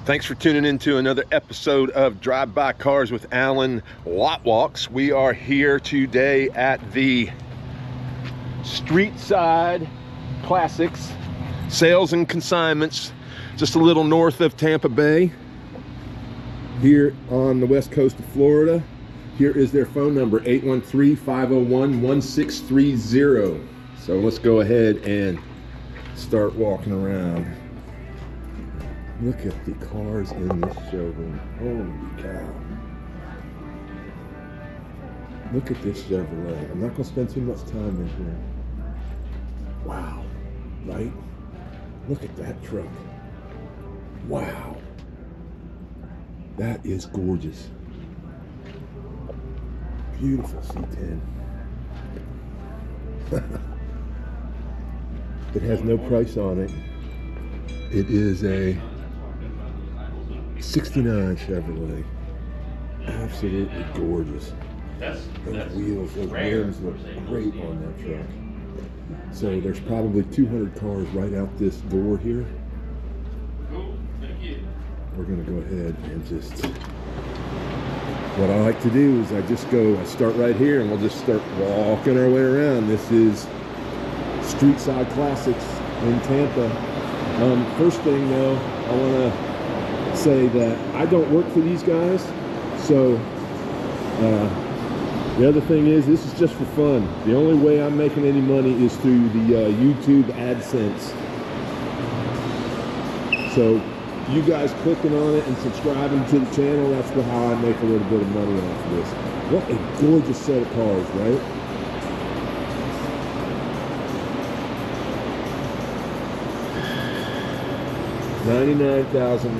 Thanks for tuning in to another episode of Drive By Cars with Alan Lot Walks. We are here today at the Streetside Classics Sales and Consignments, just a little north of Tampa Bay, here on the west coast of Florida. Here is their phone number, 813-501-1630. So let's go ahead and start walking around. Look at the cars in this showroom. Holy cow. Look at this Chevrolet. I'm not going to spend too much time in here. Wow. Right? Look at that truck. Wow. That is gorgeous. Beautiful C10. It has no price on it. It is a 69 Chevrolet. Absolutely gorgeous. Those wheels, those rims look great on that truck. So there's probably 200 cars right out this door here. We're going to go ahead and just... What I like to do is I start right here and we'll just start walking our way around. This is Streetside Classics in Tampa. First thing though, I want to say that I don't work for these guys. So the other thing is, this is just for fun. The only way I'm making any money is through the YouTube AdSense. So you guys clicking on it and subscribing to the channel, that's how I make a little bit of money off of this. What a gorgeous set of cars, right? $99,995.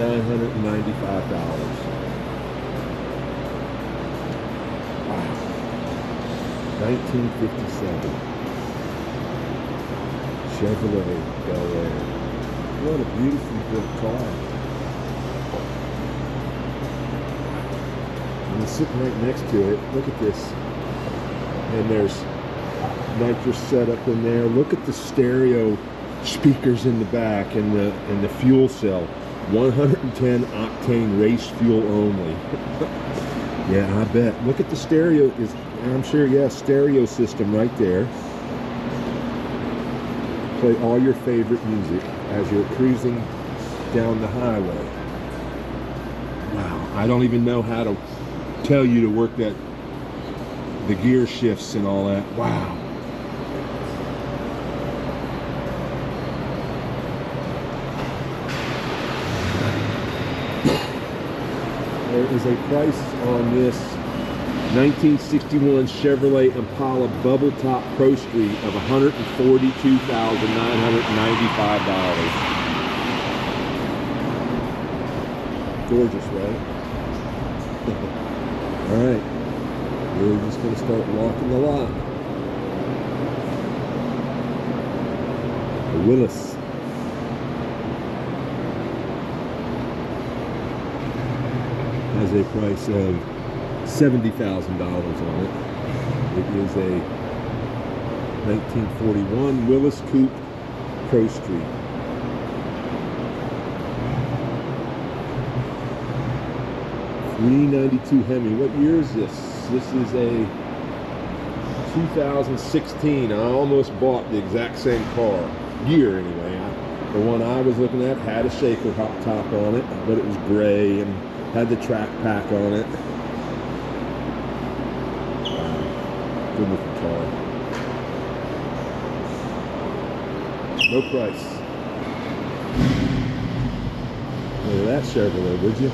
Wow. 1957 Chevrolet Bel Air. What a beautifully built car. And it's sitting right next to it. Look at this. And there's nitrous setup in there. Look at the stereo speakers in the back and the fuel cell. 110 octane race fuel only. Yeah, I bet. Look at the stereo. I'm sure, yeah, stereo system right there. Play all your favorite music as you're cruising down the highway. Wow, I don't even know how to tell you to work the gear shifts and all that. Wow. There is a price on this 1961 Chevrolet Impala Bubble Top Pro Street of $142,995. Gorgeous, right? All right, we're just going to start walking the lot. The Willis. Has a price of $70,000 on it. It is a 1941 Willis Coupe Pro Street. $392 Hemi. What year is this? This is a 2016. I almost bought the exact same car. Year anyway. The one I was looking at had a shaker top on it, but it was gray and had the track pack on it. Good looking car. No price. Look at that Chevrolet, would you?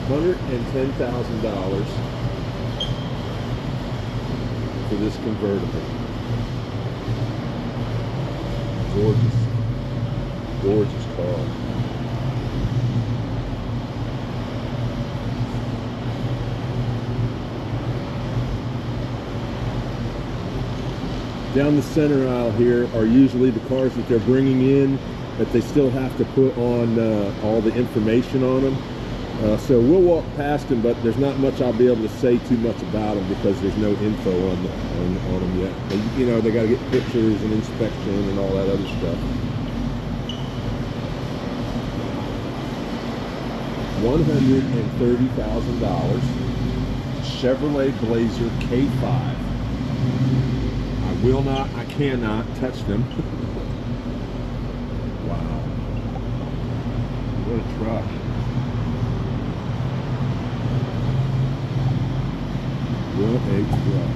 $110,000 for this convertible. Gorgeous. Gorgeous car. Down the center aisle here are usually the cars that they're bringing in that they still have to put on all the information on them. So we'll walk past them, but there's not much I'll be able to say too much about them because there's no info on them yet. But, you know, they got to get pictures and inspection and all that other stuff. $130,000 Chevrolet Blazer K5. I cannot touch them. Wow. What a truck. What a truck.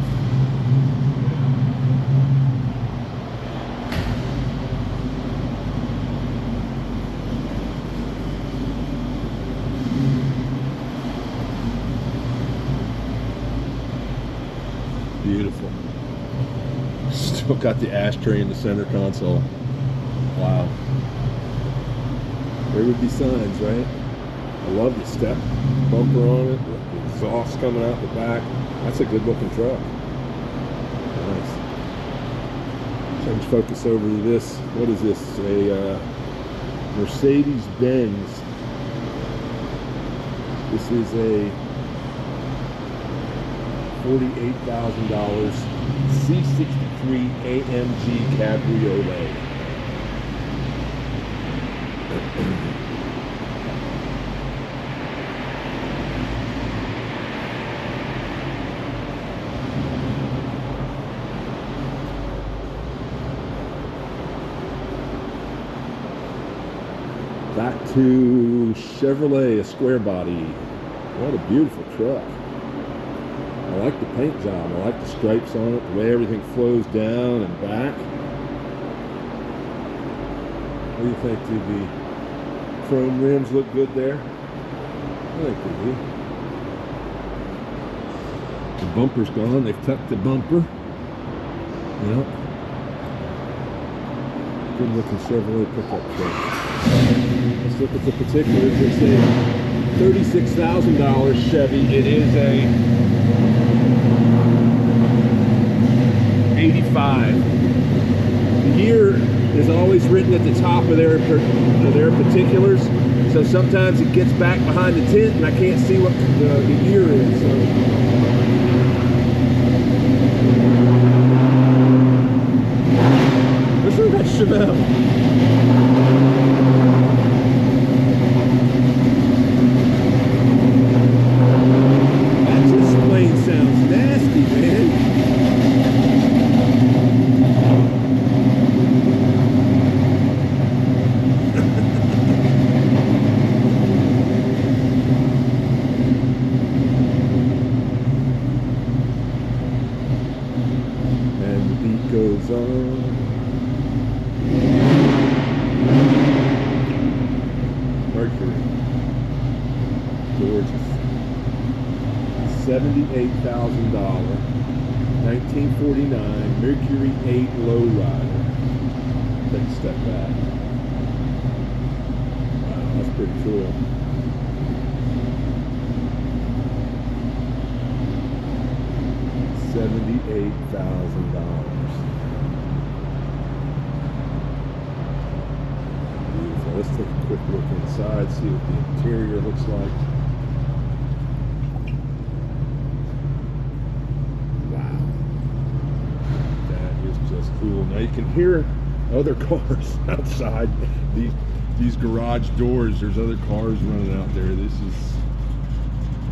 Beautiful. Still got the ashtray in the center console. Wow. There would be signs, right? I love the step bumper on it. The exhaust coming out the back. That's a good looking truck. Nice. Change focus over to this. What is this? A Mercedes-Benz. This is a $48,000 C63 AMG Cabriolet. Back to Chevrolet, a square body. What a beautiful truck. I like the paint job. I like the stripes on it, the way everything flows down and back. What do you think, TV? Chrome rims look good there? I think they do. The bumper's gone. They've tucked the bumper. Yep. Good looking Chevrolet pickup truck. Let's look at the particulars. It's a $36,000 Chevy. It is a 85. The year is always written at the top of their particulars, so sometimes it gets back behind the tent and I can't see what the year is. So. Listen to that Chevelle. That just plain sounds nasty, man. Goes on. Mercury. Gorgeous. $78,000. 1949 Mercury 8 lowrider. Take a step back. Wow, that's pretty cool. $78,000. Let's take a quick look inside, see what the interior looks like. Wow. That is just cool. Now you can hear other cars outside these garage doors. There's other cars running out there. This is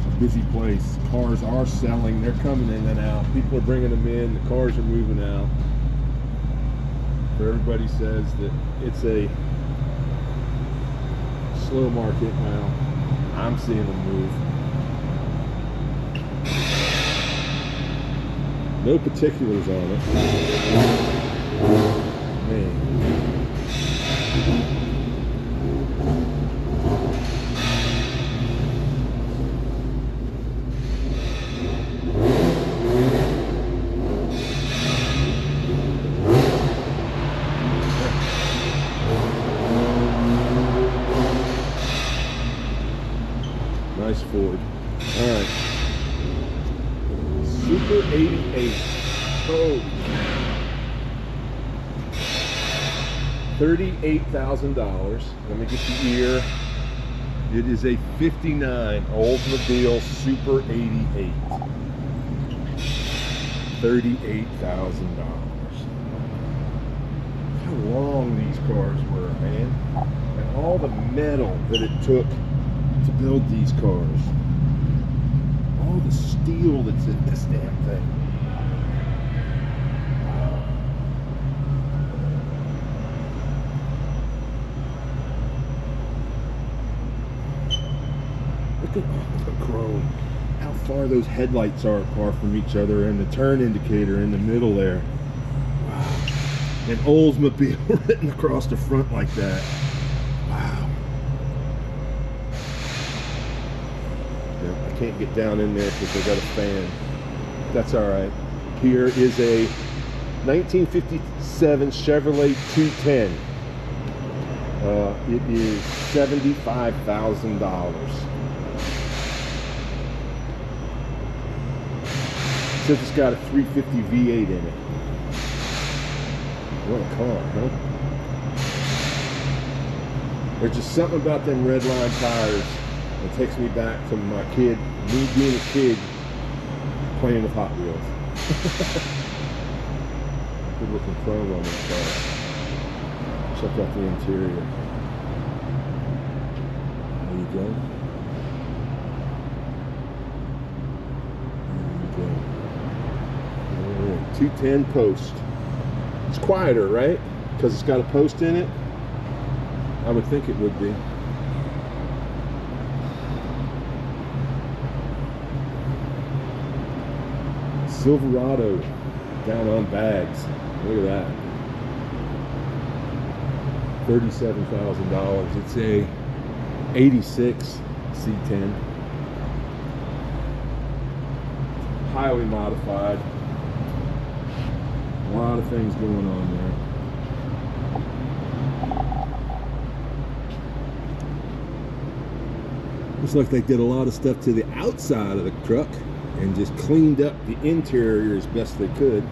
a busy place. Cars are selling. They're coming in and out. People are bringing them in. The cars are moving out. Everybody says that it's a slow market. Now I'm seeing them move. No particulars on it. Man. Nice Ford. All right. Super 88. Oh. $38,000. Let me get the year. It is a 59 Oldsmobile Super 88. $38,000. How long these cars were, man. And all the metal that it took to build these cars. All the steel that's in this damn thing. Look at all the chrome. How far those headlights are apart from each other, and the turn indicator in the middle there. Wow. An Oldsmobile written across the front like that. Wow. Yeah, I can't get down in there because I got a fan. That's all right. Here is a 1957 Chevrolet 210. It is $75,000. Says it's got a 350 V8 in it. What a car, huh? There's just something about them red line tires that takes me back to me being a kid playing with Hot Wheels. Good looking chrome on this car. Check out the interior. There you go. There you go. 210 post. It's quieter, right? Because it's got a post in it? I would think it would be. Silverado down on bags. Look at that. $37,000. It's a 86 C10. Highly modified. A lot of things going on there. Looks like they did a lot of stuff to the outside of the truck and just cleaned up the interior as best they could.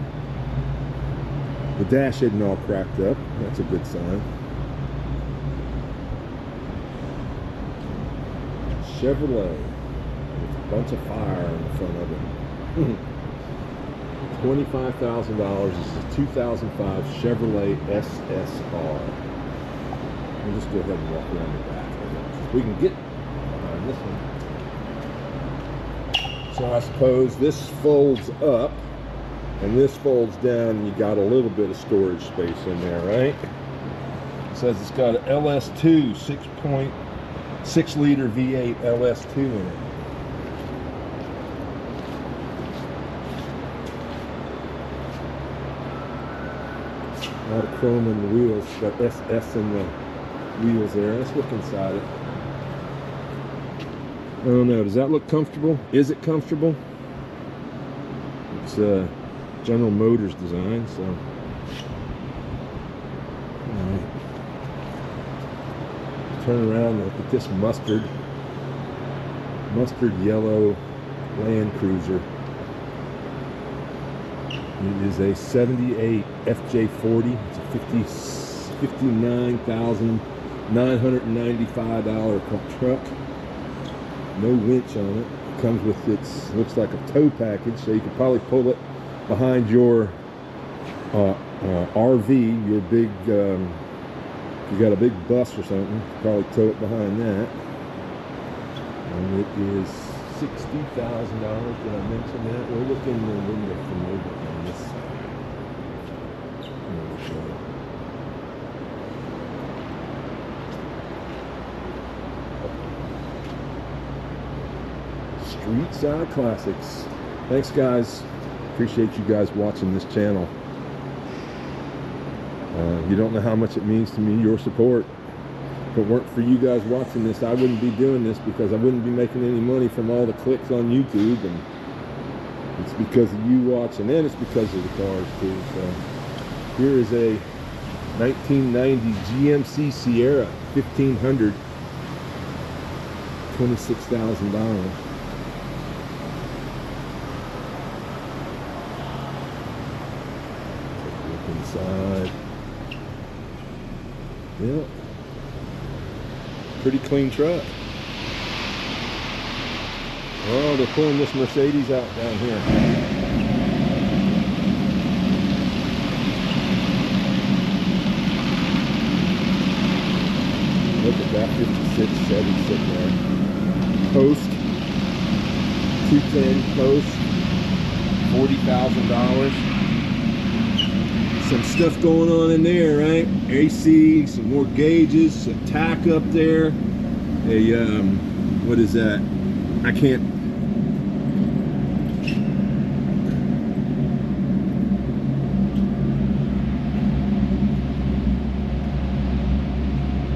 The dash isn't all cracked up. That's a good sign. Chevrolet with a bunch of fire in the front of it. $25,000. This is a 2005 Chevrolet SSR. We'll just go ahead and walk around the back. We can get behind this one. So I suppose this folds up and this folds down, and you got a little bit of storage space in there, right? It says it's got an LS2 6.6 liter V8 LS2 in it. A lot of chrome in the wheels. Got SS in the wheels there. Let's look inside it. I don't know. Does that look comfortable? Is it comfortable? It's General Motors design, so. All right. Turn around and look at this mustard yellow Land Cruiser. It is a 78 FJ40. It's a $59,995 truck. No winch on it. Comes with its, looks like a tow package, so you could probably pull it behind your RV, your big, if you got a big bus or something, you could probably tow it behind that. And it is $60,000. Did I mention that? We'll look in the window from over on this side. Streetside Classics. Thanks, guys. Appreciate you guys watching this channel. You don't know how much it means to me, your support. If it weren't for you guys watching this, I wouldn't be doing this, because I wouldn't be making any money from all the clicks on YouTube, and it's because of you watching, and it's because of the cars too. So here is a 1990 GMC Sierra 1500, $26,000. Look inside. Yep. Pretty clean truck. Oh, they're pulling this Mercedes out down here. Look at that 56 Chevy sitting there. Post, 210 post, $40,000. Some stuff going on in there, right? AC, some more gauges, some tack up there. A what is that? I can't.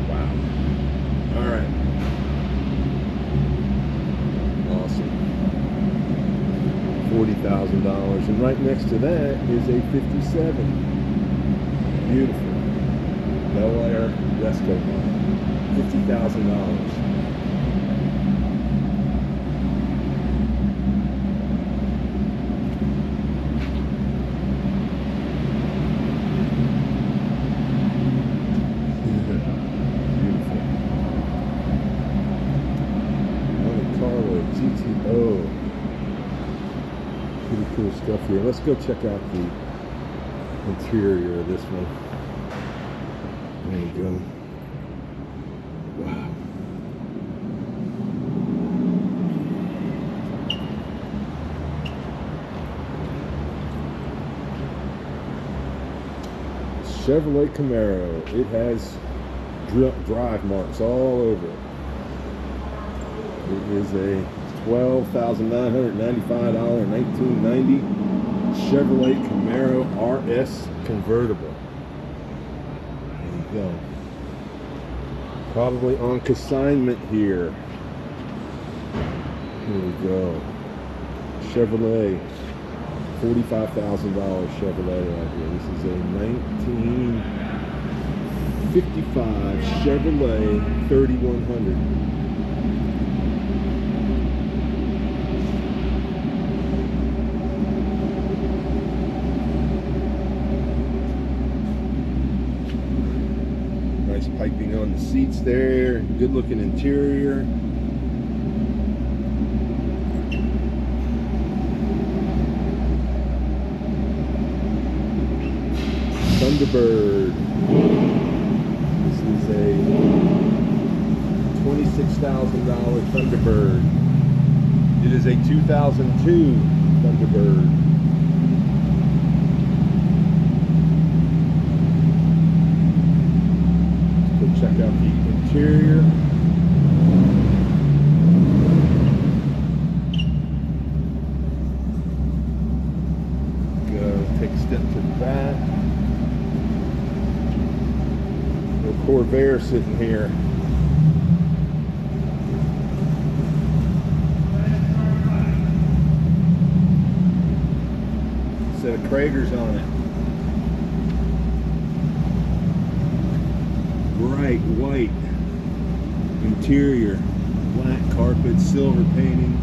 Wow. All right. Awesome. $40,000, and right next to that is a 57. Beautiful. Bel Air Resto line. $50,000. Beautiful. Monte Carlo GTO. Pretty cool stuff here. Let's go check out the interior of this one. There you go. Wow. Chevrolet Camaro. It has drive marks all over it. It is a $12,995 1990 Chevrolet Camaro RS convertible. There you go. Probably on consignment here. Here we go. Chevrolet. $45,000 Chevrolet right here. This is a 1955 Chevrolet 3100. Nice piping on the seats there. Good looking interior. Thunderbird. This is a $26,000 Thunderbird. It is a 2002 Thunderbird. Let's go check out the interior. Go take a step to the back. Corvair sitting here. Set of Kragers on it. Bright white interior, black carpet, silver painting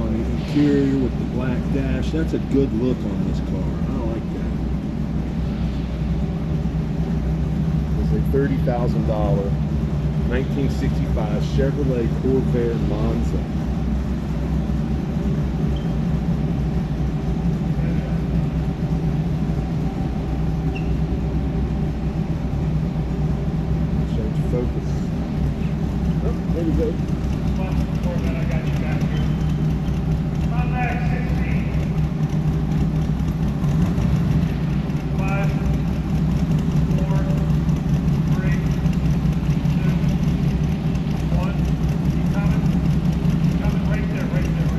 on the interior with the black dash. That's a good look on this car. I like that. $30,000 1965 Chevrolet Corvair Monza. Change focus. Oh, there we go. I got you back here. On that 16. 5, 4, 3, 2, 1. Keep coming. Coming right there, right there.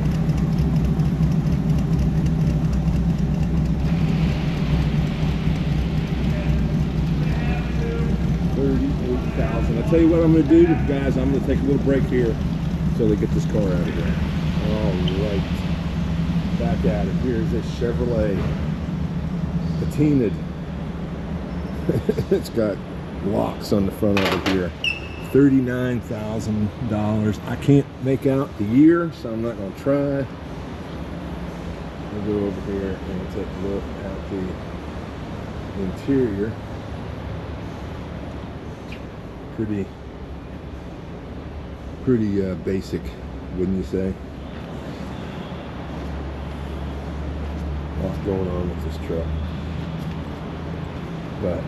38,000. I'll tell you what I'm going to do, guys. I'm going to take a little break here until they get this car out of here. All right. Back at it. Here's a Chevrolet patinaed. It's got locks on the front of it here. $39,000. I can't make out the year, so I'm not going to try. We'll go over here and take a look at the interior. Pretty basic, wouldn't you say? going on with this truck. But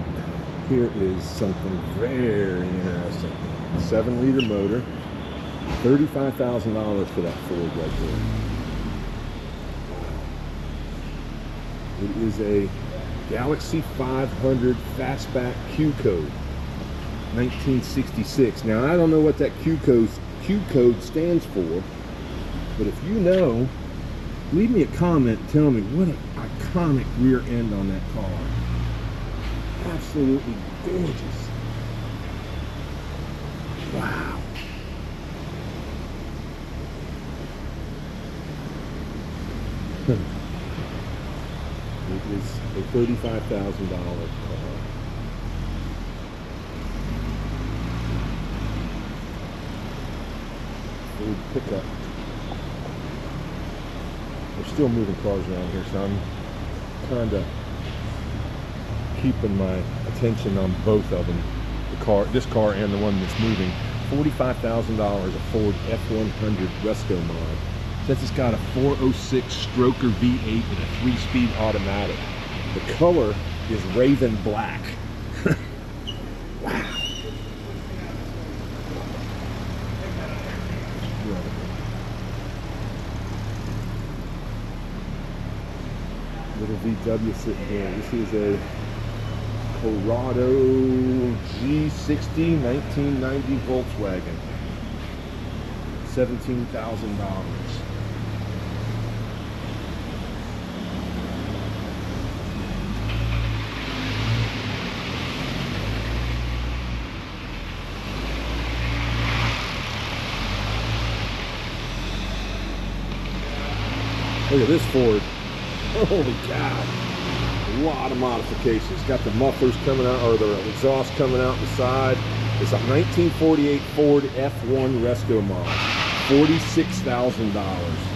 here is something very interesting. 7-liter motor, $35,000 for that Ford right there. It is a Galaxy 500 Fastback Q code, 1966. Now I don't know what that Q code stands for, but if you know, leave me a comment and tell me what an iconic rear end on that car. Absolutely gorgeous. Wow. It is a $35,000 car. Ford pickup. We're still moving cars around here, so I'm kind of keeping my attention on both of them. This car and the one that's moving. $45,000, a Ford F100 Resto mod. Says it's got a 406 stroker V8 and a 3-speed automatic. The color is raven black. Wow. Little VW sitting here. This is a Corrado G60 1990 Volkswagen. $17,000. Look at this Ford. Holy cow. A lot of modifications. Got the mufflers coming out, or the exhaust coming out the side. It's a 1948 Ford F1 Resto mod. $46,000.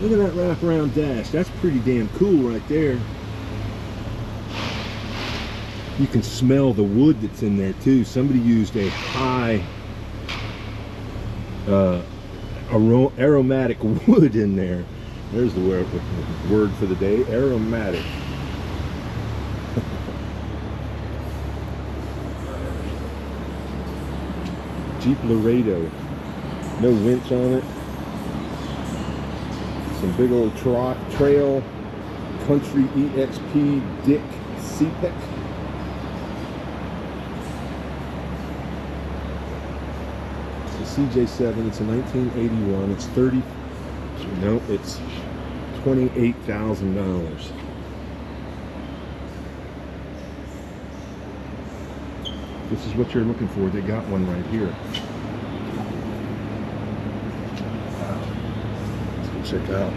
Look at that wraparound dash. That's pretty damn cool right there. You can smell the wood that's in there too. Somebody used a high aromatic wood in there. There's the word for the day, aromatic. Jeep Laredo. No winch on it. Some big old trail country EXP Dick CPEC. It's a CJ7. It's a 1981. It's it's $28,000. This is what you're looking for. They got one right here. Check out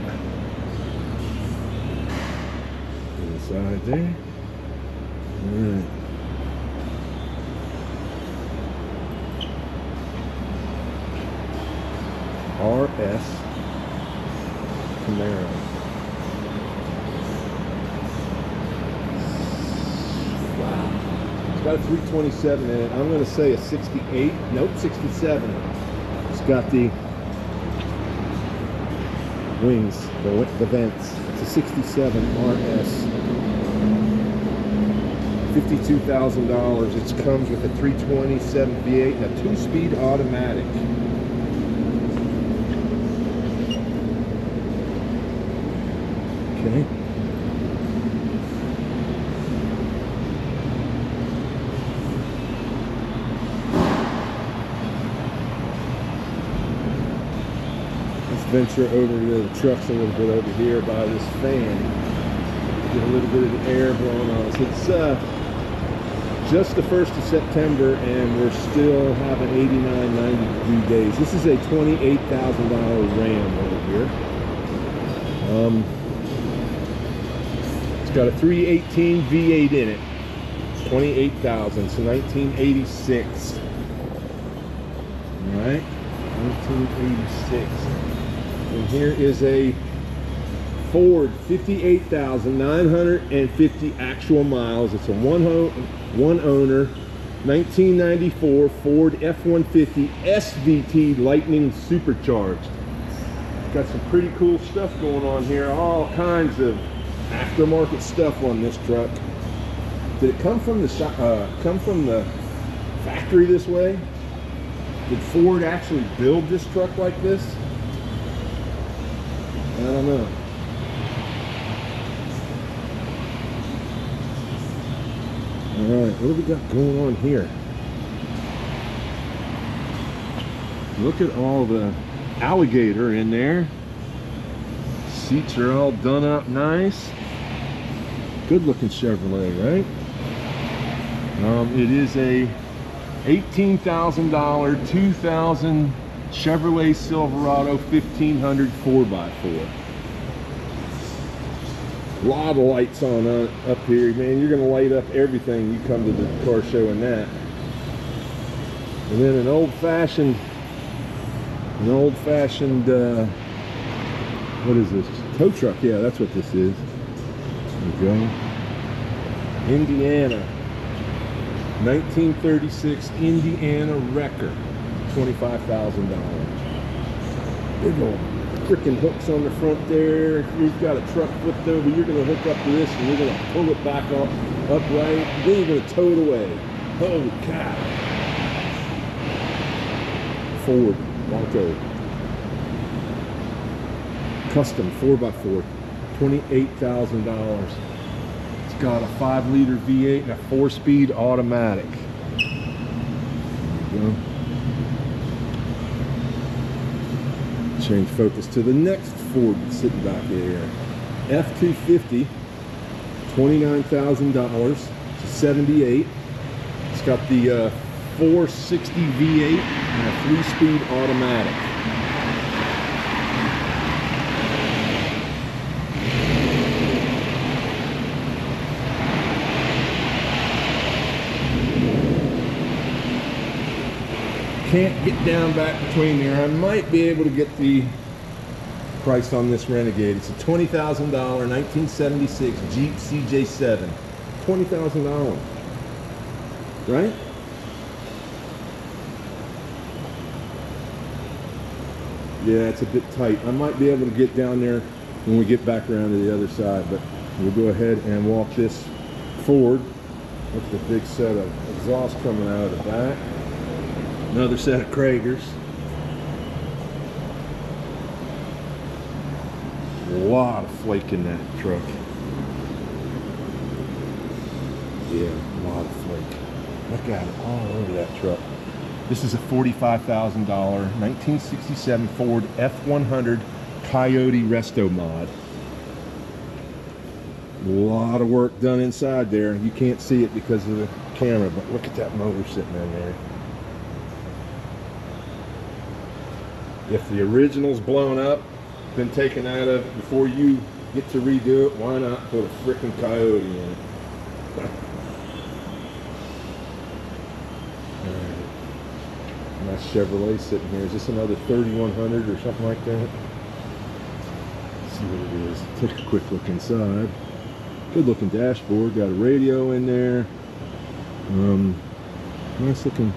inside there. All right. RS Camaro. Wow. It's got a 327 in it. I'm going to say a 68. Nope, 67. It's got the wings, the vents. It's a 67 RS. $52,000. It comes with a 327 V8 and a 2-speed automatic. Okay. Venture over to the trucks a little bit over here by this fan. Get a little bit of the air blowing on us. It's just the 1st of September and we're still having 89, 90 degree days. This is a $28,000 Ram over here. It's got a 318 V8 in it. 28,000, so 1986. All right, 1986. And here is a Ford, 58,950 actual miles. It's a one owner, 1994 Ford F-150 SVT Lightning Supercharged. Got some pretty cool stuff going on here. All kinds of aftermarket stuff on this truck. Did it come from the factory this way? Did Ford actually build this truck like this? I don't know. All right, what do we got going on here? Look at all the alligator in there. Seats are all done up nice. Good looking Chevrolet, right? It is a $18,000 2000 Chevrolet Silverado 1500 4x4. A lot of lights on up here, man. You're gonna light up everything you come to the car show in that. And then an old-fashioned what is this? Tow truck. Yeah, that's what this is. There we go. Indiana, 1936 Indiana Wrecker, $25,000. Big old freaking hooks on the front there. If you've got a truck flipped over, you're going to hook up to this and you're going to pull it back up upright. Then you're going to tow it away. Holy cow. Ford Bronco. Custom 4x4, $28,000. It's got a 5-liter V8 and a 4-speed automatic. There we go. Change focus to the next Ford that's sitting back here. F-250, $29,000. It's a 78. It's got the 460 V8 and a 3-speed automatic. Can't get down back between there. I might be able to get the price on this Renegade. It's a $20,000 1976 Jeep CJ7. $20,000, right? Yeah, it's a bit tight. I might be able to get down there when we get back around to the other side, but we'll go ahead and walk this Ford. Look at the big set of exhaust coming out of the back. Another set of Kragers. A lot of flake in that truck. Yeah, a lot of flake. Look at it all over that truck. This is a $45,000 1967 Ford F100 Coyote Resto Mod. A lot of work done inside there. You can't see it because of the camera, but look at that motor sitting in there. If the original's blown up, been taken out of it before you get to redo it, why not put a frickin' Coyote in it? Alright. Nice Chevrolet sitting here. Is this another 3100 or something like that? Let's see what it is. Take a quick look inside. Good looking dashboard. Got a radio in there. Nice looking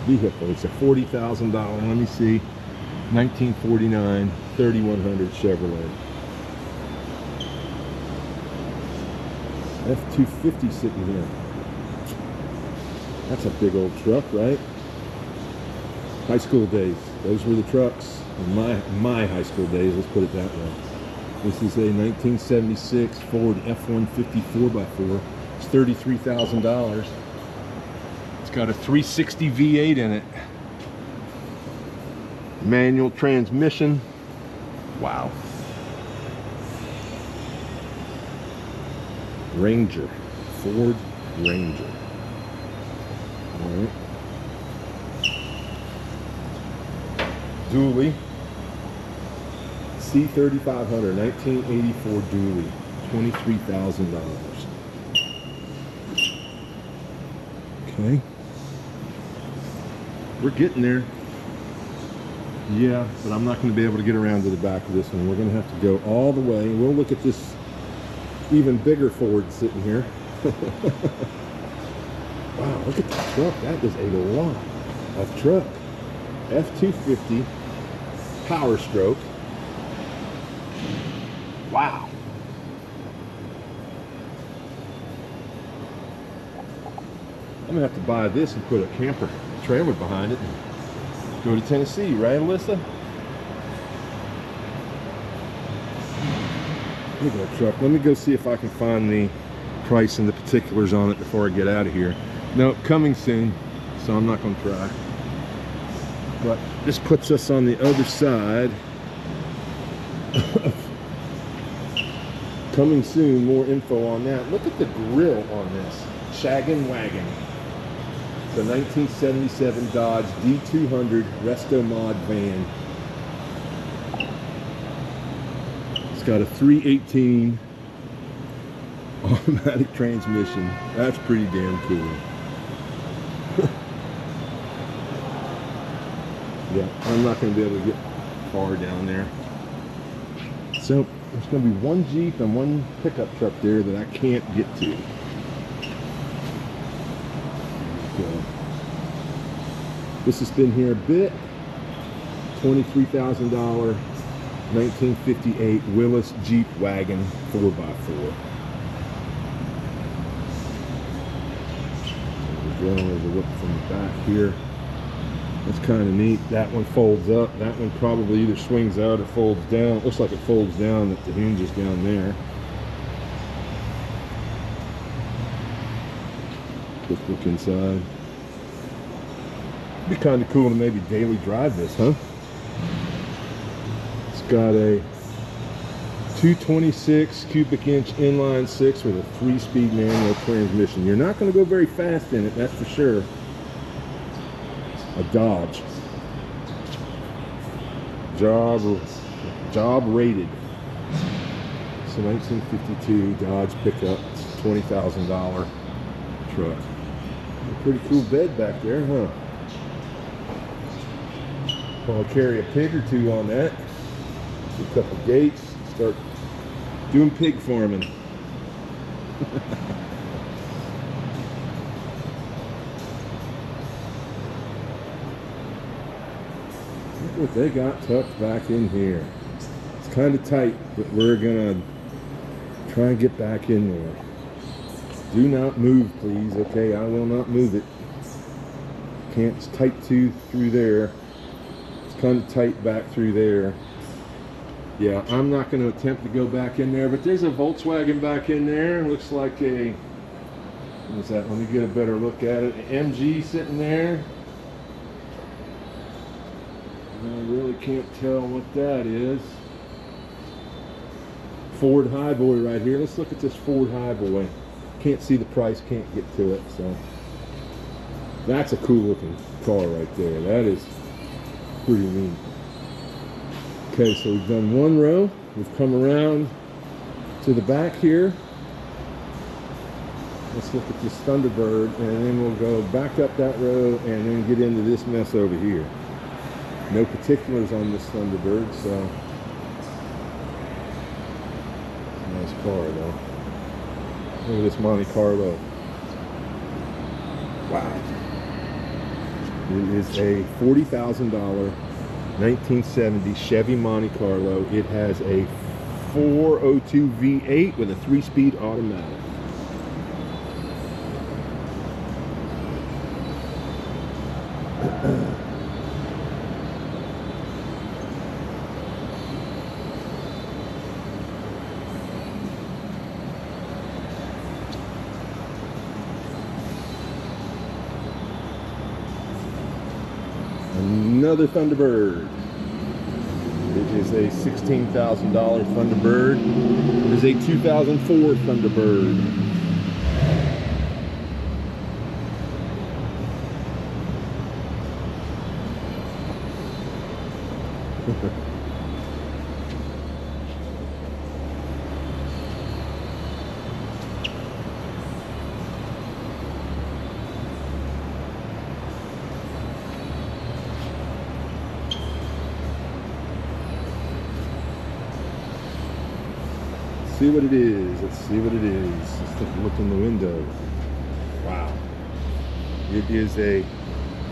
vehicle. It's a $40,000. Let me see. 1949 3100 Chevrolet. F-250 sitting here. That's a big old truck, right? High school days. Those were the trucks in my high school days, let's put it that way. This is a 1976 Ford F-150 4x4. It's $33,000. It's got a 360 V8 in it. Manual transmission. Wow. Ranger. Ford Ranger. All right. Dually. C3500 1984 Dually. $23,000. Okay. We're getting there. Yeah, but I'm not going to be able to get around to the back of this one. We're going to have to go all the way. We'll look at this even bigger Ford sitting here. Wow, look at the truck. That is a lot of truck. F-250 Power Stroke. Wow. I'm going to have to buy this and put a camper trailer behind it and go to Tennessee, right, Alyssa? Look at that truck. Let me go see if I can find the price and the particulars on it before I get out of here. No, coming soon, so I'm not going to try. But this puts us on the other side. Coming soon, more info on that. Look at the grill on this Shaggin' Wagon. It's a 1977 Dodge D200 Resto Mod van. It's got a 318 automatic transmission. That's pretty damn cool. Yeah, I'm not going to be able to get far down there. So there's going to be one Jeep and one pickup truck there that I can't get to. Okay. This has been here a bit. $23,000 1958 Willis Jeep wagon 4x4. There's a look from the back here. That's kind of neat. That one folds up. That one probably either swings out or folds down. It looks like it folds down at the hinges down there. Quick look inside. It'd be kind of cool to maybe daily drive this, huh? It's got a 226 cubic inch inline six with a 3-speed manual transmission. You're not going to go very fast in it, that's for sure. A Dodge. Job rated. It's a 1952 Dodge pickup. It's a $20,000 truck. A pretty cool bed back there, huh? I'll carry a pig or two on that. A couple gates. Start doing pig farming. Look what they got tucked back in here. It's kind of tight, but we're gonna try and get back in there. Do not move, please. Okay, I will not move it. Can't. It's tight through there. It's kind of tight back through there. Yeah, I'm not going to attempt to go back in there, but there's a Volkswagen back in there. Looks like a, what is that? Let me get a better look at it. An MG sitting there. I really can't tell what that is. Ford Highboy right here. Let's look at this Ford Highboy. Can't see the price, can't get to it, so. That's a cool looking car right there. That is pretty neat. Okay, so we've done one row. We've come around to the back here. Let's look at this Thunderbird, and then we'll go back up that row and then get into this mess over here. No particulars on this Thunderbird, so. Nice car though. Look at this Monte Carlo. Wow. It is a $40,000 1970 Chevy Monte Carlo. It has a 402 V8 with a 3-speed automatic. Another Thunderbird. It is a $16,000 Thunderbird. It is a 2004 Thunderbird. see what it is. Let's see what it is. Let's take a look in the window. Wow. It is a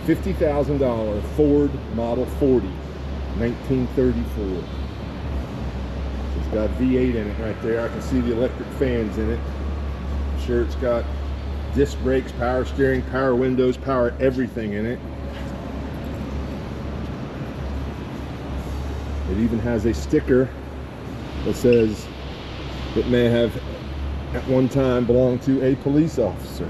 $50,000 Ford Model 40, 1934. It's got V8 in it right there. I can see the electric fans in it. I'm sure it's got disc brakes, power steering, power windows, power everything in it. It even has a sticker that says it may have at one time belonged to a police officer.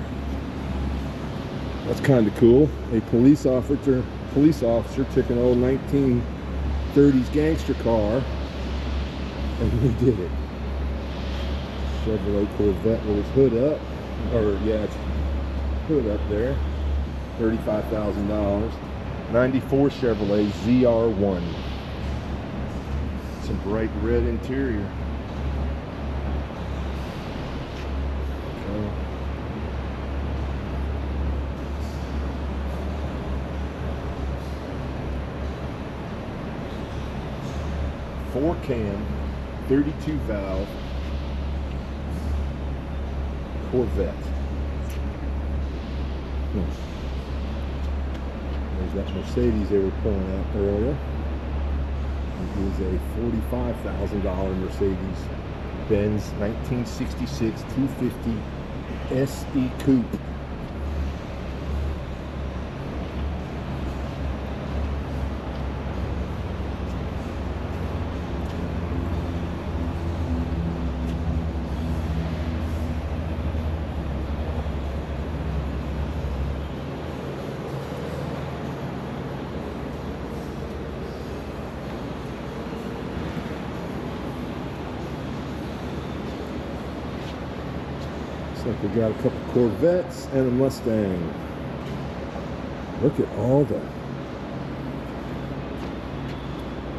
That's kind of cool. A police officer took an old 1930s gangster car and redid it. Chevrolet Corvette with its hood up, or yeah, it's hood up there. $35,000. 94 Chevrolet ZR1. Some bright red interior. Okay. Four cam, 32 valve Corvette. There's that Mercedes they were pulling out earlier. It is a $45,000 Mercedes-Benz 1966 250 SE Coupe. Like we got a couple Corvettes and a Mustang. Look at all the.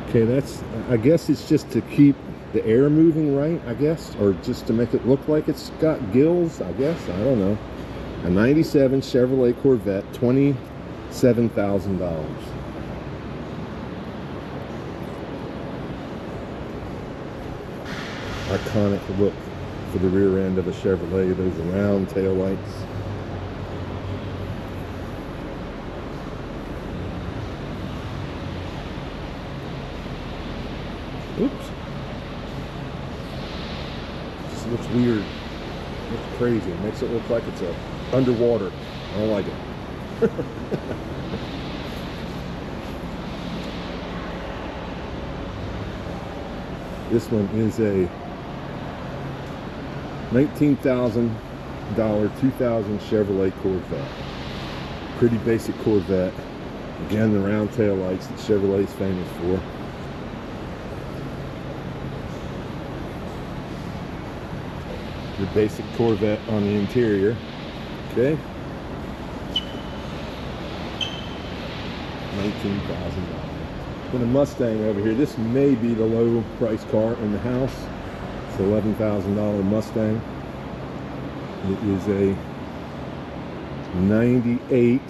Okay, that's, I guess it's just to keep the air moving, right? I guess, or just to make it look like it's got gills, I guess. I don't know. A 97 Chevrolet Corvette, $27,000. Iconic look for the rear end of a Chevrolet, those round tail lights. Oops. Just looks weird. Looks crazy. It makes it look like it's underwater. I don't like it. This one is a $19,000 2000 Chevrolet Corvette. Pretty basic Corvette. Again, the round tail lights that Chevrolet's famous for. Your basic Corvette on the interior. Okay. $19,000. Then a Mustang over here. This may be the low price car in the house. It's an $11,000 Mustang. It is a 98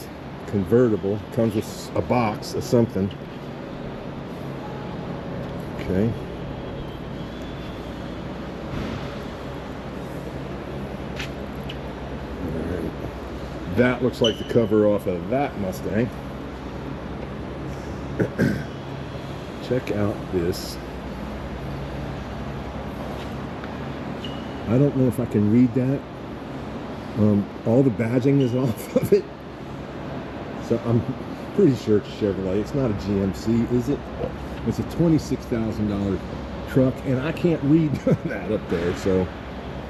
convertible. Comes with a box of something. Okay. Alright. That looks like the cover off of that Mustang. Check out this. I don't know if I can read that. All the badging is off of it. So I'm pretty sure it's Chevrolet. It's not a GMC, is it? It's a $26,000 truck, and I can't read that up there, so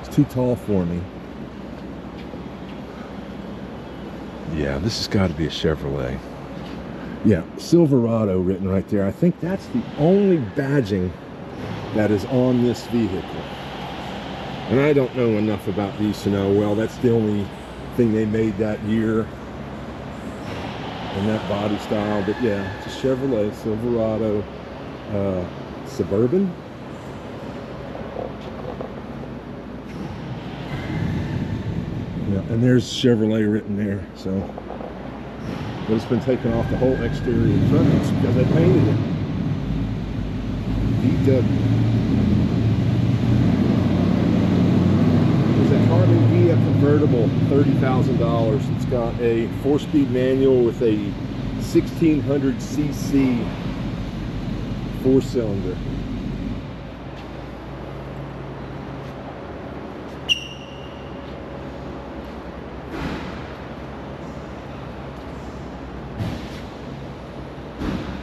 it's too tall for me. Yeah, this has got to be a Chevrolet. Yeah, Silverado written right there. I think that's the only badging that is on this vehicle. And I don't know enough about these to know, well, that's the only thing they made that year in that body style. But yeah, it's a Chevrolet Silverado Suburban. Yeah, and there's Chevrolet written there, so. But it's been taken off the whole exterior trunks because they painted it. VW. Harley Via convertible, $30,000. It's got a 4-speed manual with a 1600cc 4-cylinder.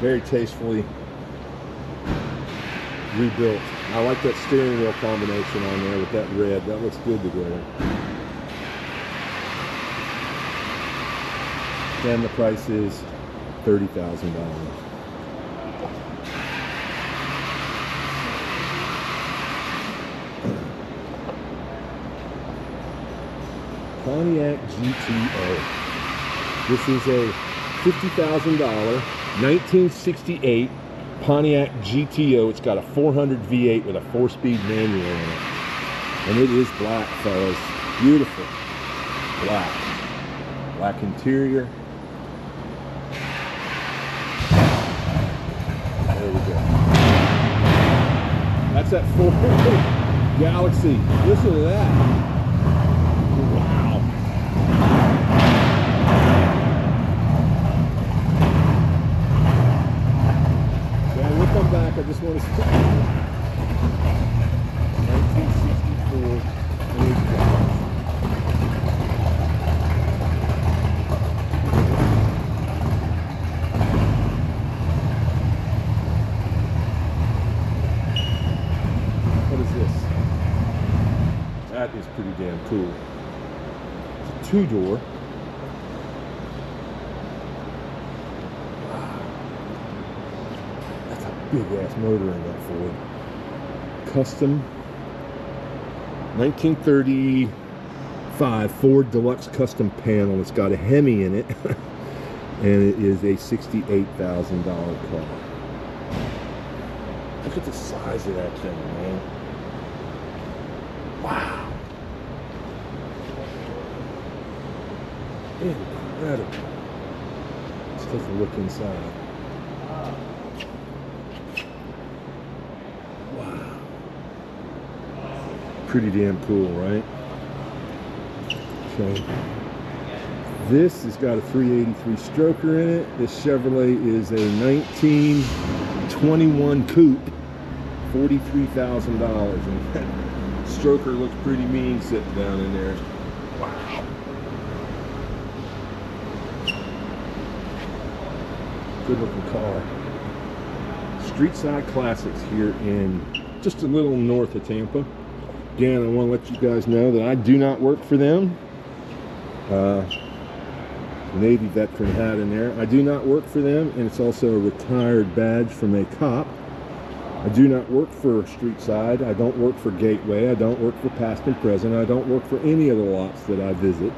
Very tastefully rebuilt. I like that steering wheel combination on there with that red. That looks good together. And the price is $30,000. Pontiac GTO. This is a $50,000 1968 Pontiac GTO. It's got a 400 V8 with a 4-speed manual in it. And it is black, fellas. Beautiful. Black. Black interior. There we go. That's that Ford Galaxy. Listen to that. Wow. Come back, I just want to see 1964. What is this? That is pretty damn cool. It's a 2-door. Big ass motor in that Ford. Custom 1935 Ford Deluxe Custom panel. It's got a Hemi in it. And it is a $68,000 car. Look at the size of that thing, man. Wow. Incredible. Let's take a look inside. Pretty damn cool, right? Okay. This has got a 383 stroker in it. This Chevrolet is a 1921 coupe, $43,000. And that stroker looks pretty mean sitting down in there. Wow. Good looking car. Streetside Classics here in just a little north of Tampa. Again, I want to let you guys know that I do not work for them. Navy veteran hat in there. I do not work for them, and it's also a retired badge from a cop. I do not work for Streetside. I don't work for Gateway. I don't work for Past and Present. I don't work for any of the lots that I visit.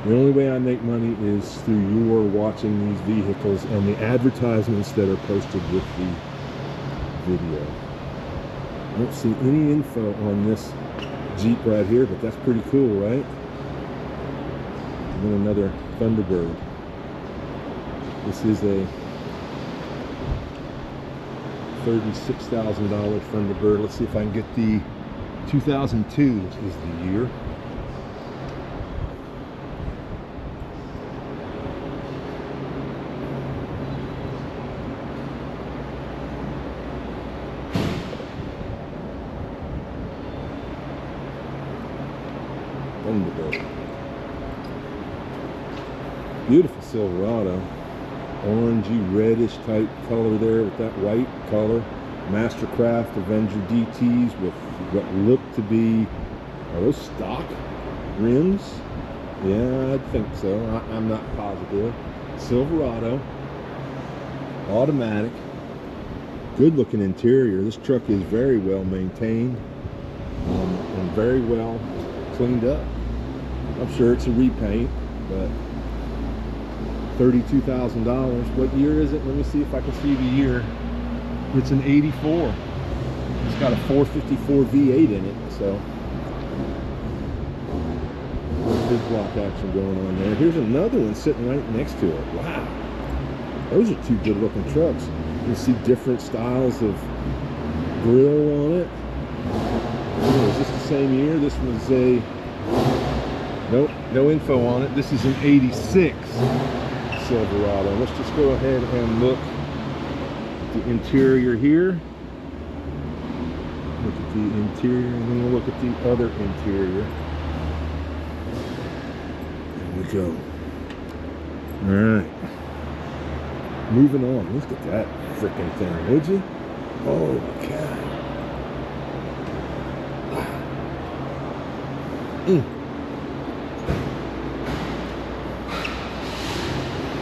The only way I make money is through your watching these vehicles and the advertisements that are posted with the video. I don't see any info on this Jeep right here, but that's pretty cool, right? And then another Thunderbird. This is a $36,000 Thunderbird. Let's see if I can get the 2002 is the year. Beautiful Silverado, orangey reddish type color there with that white color. Mastercraft Avenger DTs with what look to be, are those stock rims? Yeah, I think so. I'm not positive. Silverado, automatic, good looking interior. This truck is very well maintained and very well cleaned up. I'm sure it's a repaint, but $32,000. What year is it? Let me see if I can see the year. It's an 84. It's got a 454 V8 in it, so big block action going on there. Here's another one sitting right next to it. Wow, those are two good looking trucks. You can see different styles of grill on it. Oh, is this the same year? This was a, nope, no info on it. This is an 86 Silverado. Let's just go ahead and look at the interior here. Look at the interior, and then we'll look at the other interior. There we go. Alright. Moving on. Look at that freaking thing, would you? Oh, God.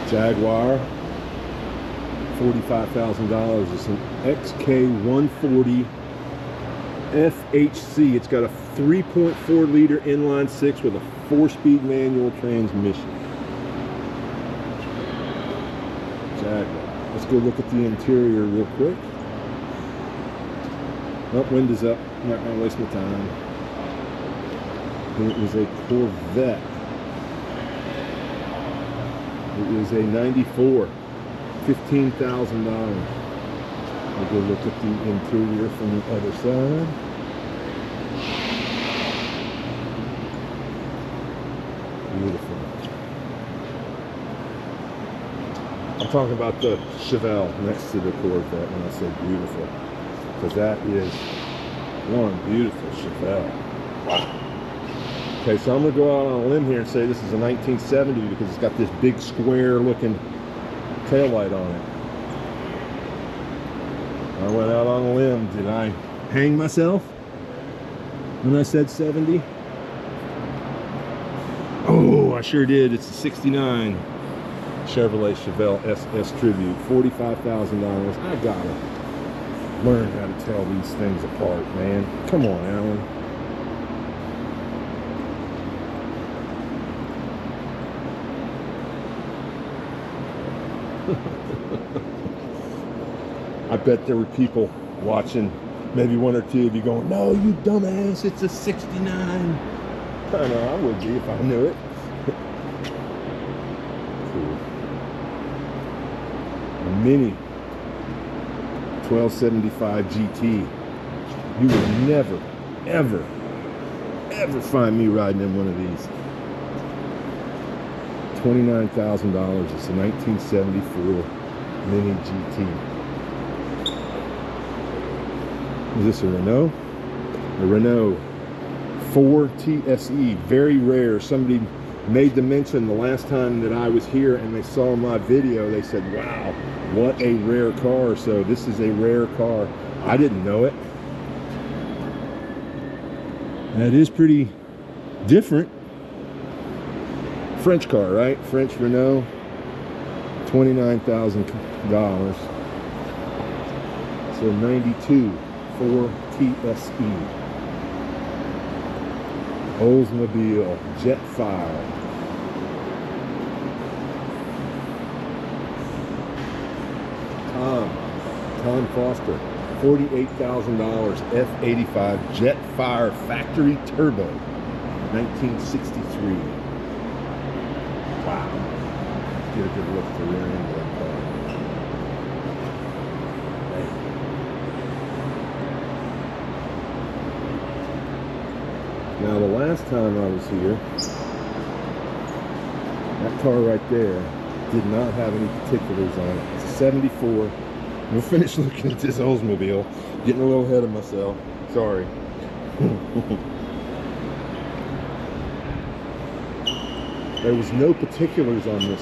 Jaguar, $45,000. It's an XK140 FHC. It's got a 3.4 liter inline six with a 4-speed manual transmission. Jaguar. Let's go look at the interior real quick. Oh, windows up. I'm not gonna waste my time. It is a Corvette. It is a 94, $15,000. We'll go look at the interior from the other side. Beautiful. I'm talking about the Chevelle next to the Corvette when I say beautiful, because that is one beautiful Chevelle. Wow. Okay, so I'm going to go out on a limb here and say this is a 1970 because it's got this big square looking taillight on it. I went out on a limb. Did I hang myself when I said 70? Oh, I sure did. It's a 69 Chevrolet Chevelle SS Tribute, $45,000. I gotta learn how to tell these things apart, man. Come on, Alan. I bet there were people watching, maybe one or two of you going, "No, you dumbass, it's a 69. I know, I would be if I knew it. Cool. A Mini 1275 GT. You would never, ever, ever find me riding in one of these. $29,000. It's a 1974 Mini GT. Is this a Renault? A Renault 4 TSE. Very rare. Somebody made the mention the last time that I was here and they saw my video. They said, wow, what a rare car. So this is a rare car. I didn't know it. That is pretty different. French car, right? French Renault. $29,000. So 92 4 TSE. Oldsmobile Jetfire. Tom Foster, $48,000 F85 Jetfire Factory Turbo, 1963. Wow. Get a good look at the rear end of that car. Now the last time I was here, that car right there did not have any particulars on it. It's a 74. We'll finish looking at this Oldsmobile. Getting a little ahead of myself. Sorry. There was no particulars on this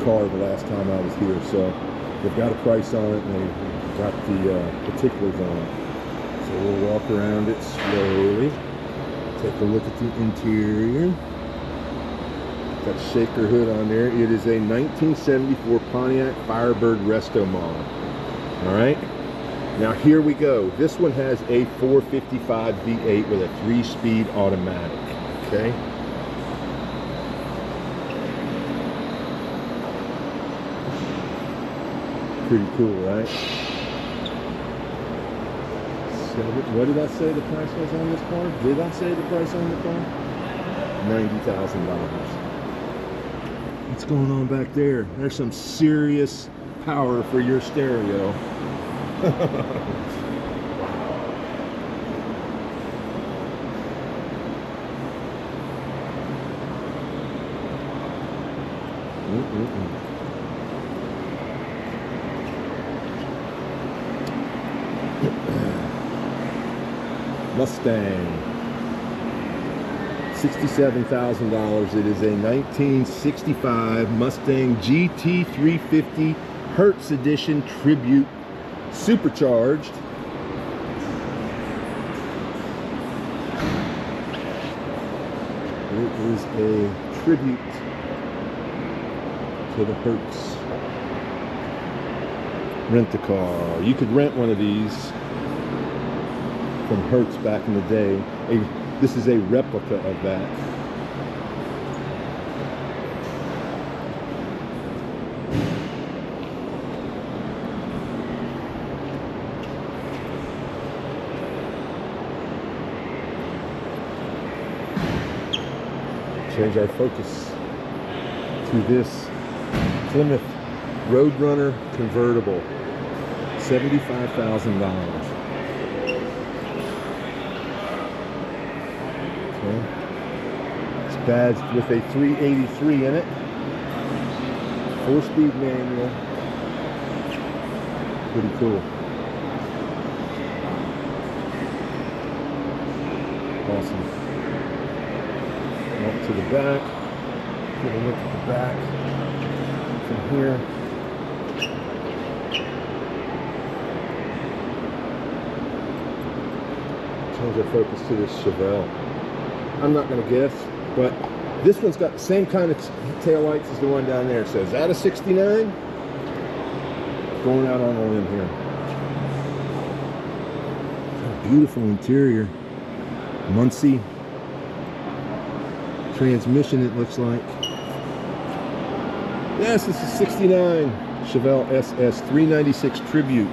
car the last time I was here, so they've got a price on it and they've got the particulars on it. So we'll walk around it slowly. Take a look at the interior. Got shaker hood on there. It is a 1974 Pontiac Firebird Resto model. All right. Now here we go. This one has a 455 V8 with a 3-speed automatic. Okay. Pretty cool, right? So what did I say the price was on this car? Did I say the price on the car? $90,000. What's going on back there? There's some serious power for your stereo. Mustang. $67,000. It is a 1965 Mustang GT350 Hertz Edition Tribute Supercharged. It is a tribute to the Hertz. Rent-a-car. You could rent one of these from Hertz back in the day. This is a replica of that. Change our focus to this Plymouth Roadrunner convertible. $75,000. It's badged with a 383 in it. 4-speed manual. Pretty cool. Awesome. Up to the back. Get a look at the back from here. Change our focus to this Chevelle. I'm not going to guess, but this one's got the same kind of taillights as the one down there. So is that a 69? Going out on a limb here. Beautiful interior. Muncie transmission, it looks like. Yes, this is 69 Chevelle SS 396 Tribute.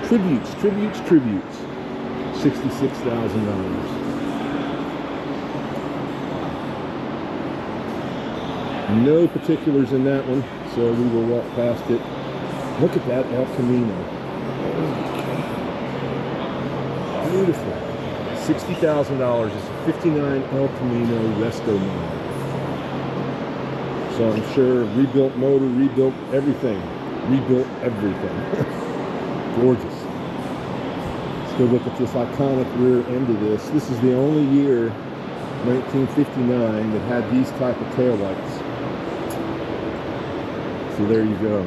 Tributes. $66,000. No particulars in that one, so we will walk past it. Look at that El Camino. Beautiful. $60,000 is a 59 El Camino Resto model. So I'm sure rebuilt motor, rebuilt everything. Gorgeous. Let's go look at this iconic rear end of this. This is the only year, 1959, that had these type of taillights. So there you go.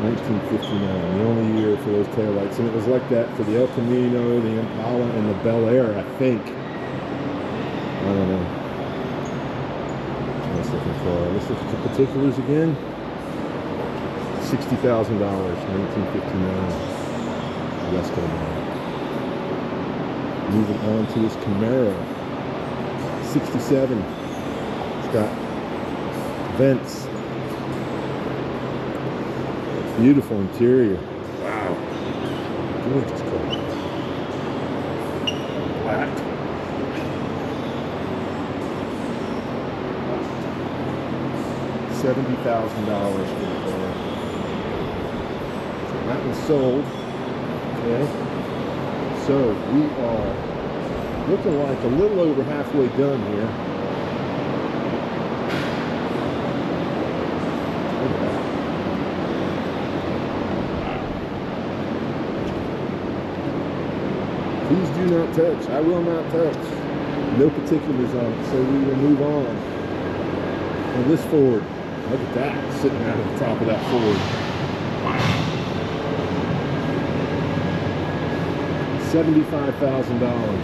1959, the only year for those taillights. And it was like that for the El Camino, the Impala, and the Bel Air, I think. I don't know. Let's look at the particulars again. $60,000, 1959. Resto model. Moving on to this Camaro. 67. It's got vents. Beautiful interior. Wow. Gorgeous car. Black. $70,000 for the car. That one's sold. Okay. So we are looking like a little over halfway done here. Please do not touch. I will not touch. No particulars on it, so we will move on. Now this Ford, look at that, sitting out at the top of that Ford. $75,000.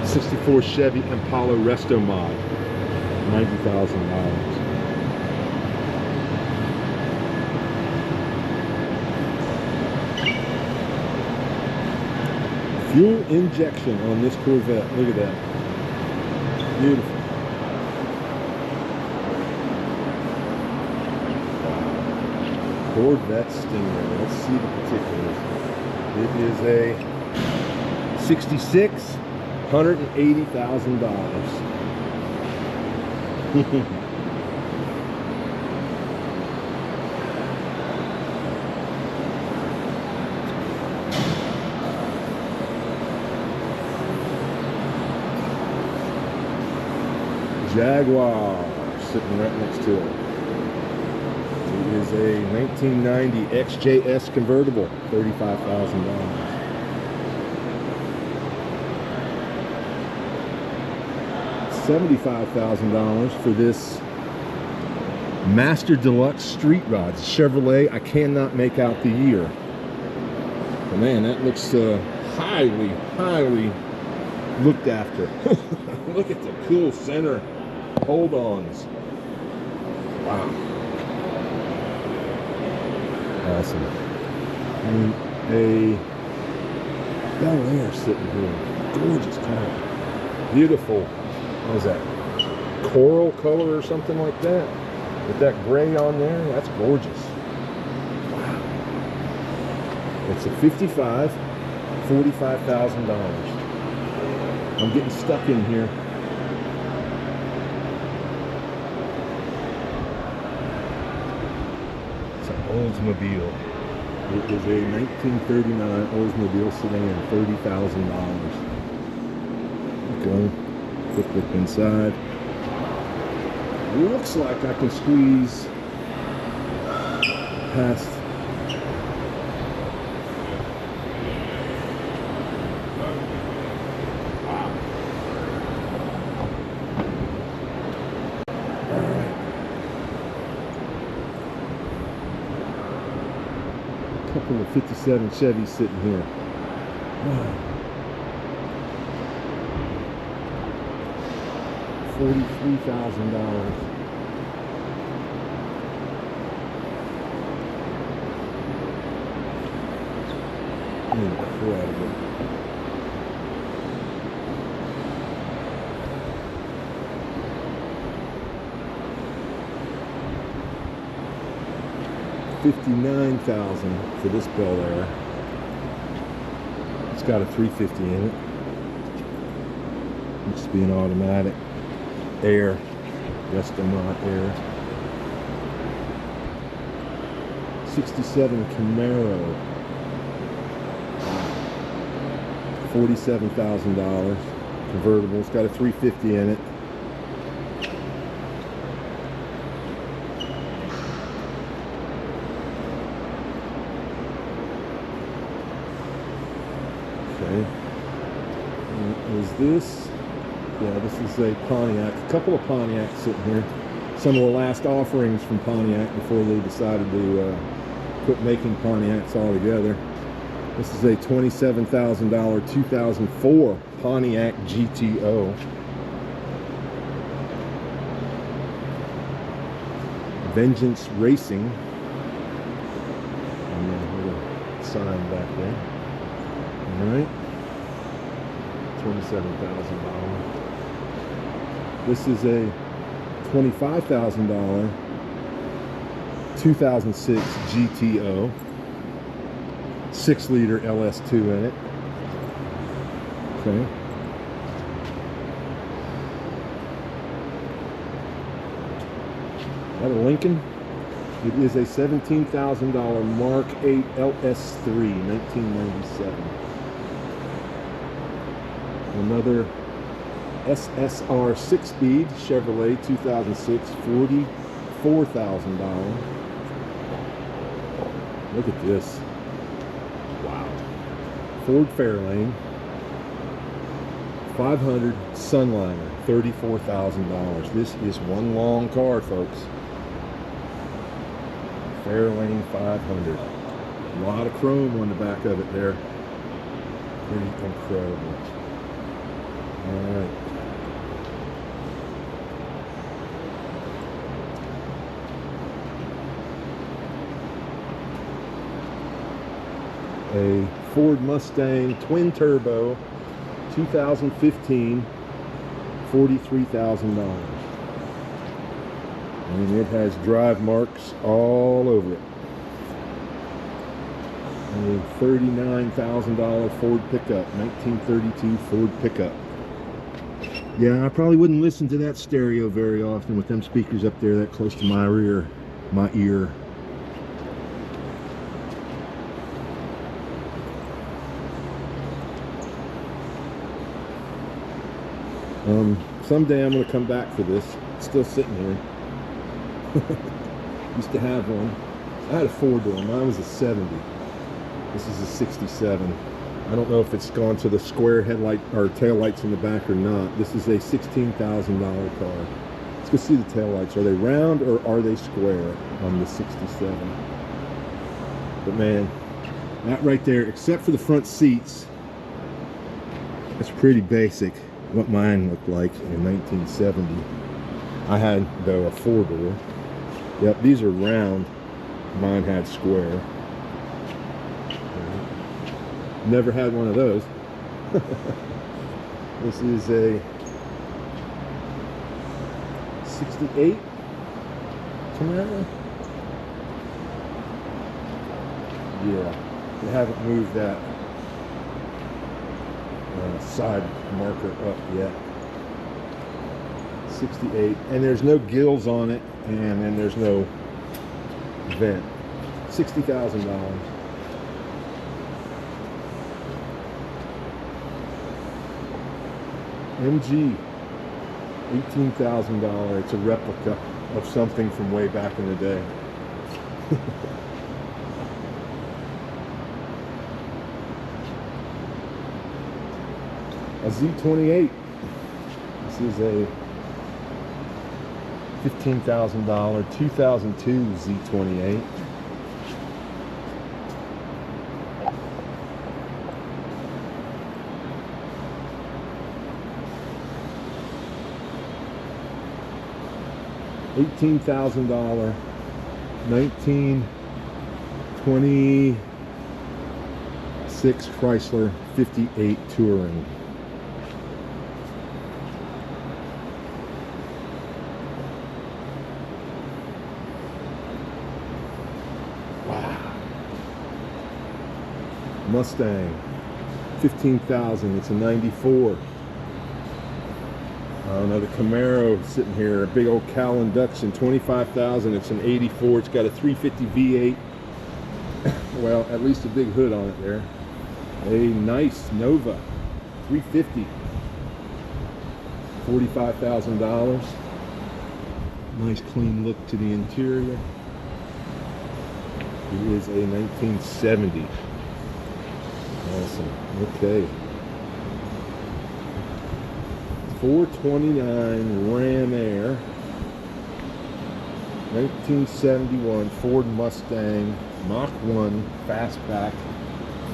'64 Chevy Impala Resto Mod, $90,000. Fuel injection on this Corvette. Look at that. Beautiful. Corvette Stingray. Let's see the particulars. It is a 66, $180,000. Jaguar sitting right next to it. It is a 1990 XJS convertible, $35,000. $75,000 for this Master Deluxe Street Rods. Chevrolet, I cannot make out the year. But man, that looks highly looked after. Look at the cool center hold-ons. Wow. Awesome. And a Bel Air sitting here. Gorgeous car. Beautiful. What is that? Coral color or something like that? With that gray on there? That's gorgeous. Wow. It's a 55, $45,000. I'm getting stuck in here. It's an Oldsmobile. It is a 1939 Oldsmobile sedan, $30,000. Okay. Quick look inside. Looks like I can squeeze past couple of 57 Chevys sitting here. Wow. $43,000. Incredible. $59,000 for this Bel Air. It's got a 350 in it. Used to be an automatic. Air, rest of my air. 67 Camaro, $47,000. Convertible. It's got a 350 in it. Okay. Is this? Yeah, this is a Pontiac. A couple of Pontiacs sitting here. Some of the last offerings from Pontiac before they decided to quit making Pontiacs altogether. This is a $27,000 2004 Pontiac GTO. Vengeance Racing. And then a sign back there. All right. $27,000. This is a $25,000 2006 GTO, 6-liter LS2 in it. Okay. That a Lincoln? It is a $17,000 Mark 8 LS3, 1997. Another SSR 6-speed Chevrolet 2006, $44,000. Look at this. Wow. Ford Fairlane 500 Sunliner, $34,000. This is one long car, folks. Fairlane 500. A lot of chrome on the back of it there. Pretty incredible. All right. A Ford Mustang twin turbo 2015, $43,000. And it has drive marks all over it. A $39,000 Ford pickup, 1932 Ford pickup. Yeah, I probably wouldn't listen to that stereo very often with them speakers up there that close to my ear. Someday I'm going to come back for this. It's still sitting here. Used to have one. I had a 4-door. Mine was a 70. This is a 67. I don't know if it's gone to the square headlight or tail lights in the back or not. This is a $16,000 car. Let's go see the tail lights. Are they round or are they square on the 67? But man, that right there, except for the front seats, that's pretty basic. What mine looked like in 1970. I had, though, a 4-door. Yep, these are round. Mine had square. Never had one of those. This is a 68 Camaro. Yeah, they haven't moved that side marker up yet. 68, and there's no gills on it, and then there's no vent. $60,000. MG, $18,000. It's a replica of something from way back in the day. A Z28. This is a $15,000 2002 Z28. $18,000 1926 Chrysler 58 Touring. Mustang, $15,000. It's a 94. I don't know, the Camaro sitting here, a big old Cal Induction, $25,000. It's an 84. It's got a 350 V8. Well, at least a big hood on it there. A nice Nova, 350. $45,000. Nice clean look to the interior. It is a 1970. Awesome. Okay. 429 Ram Air. 1971 Ford Mustang Mach 1 Fastback.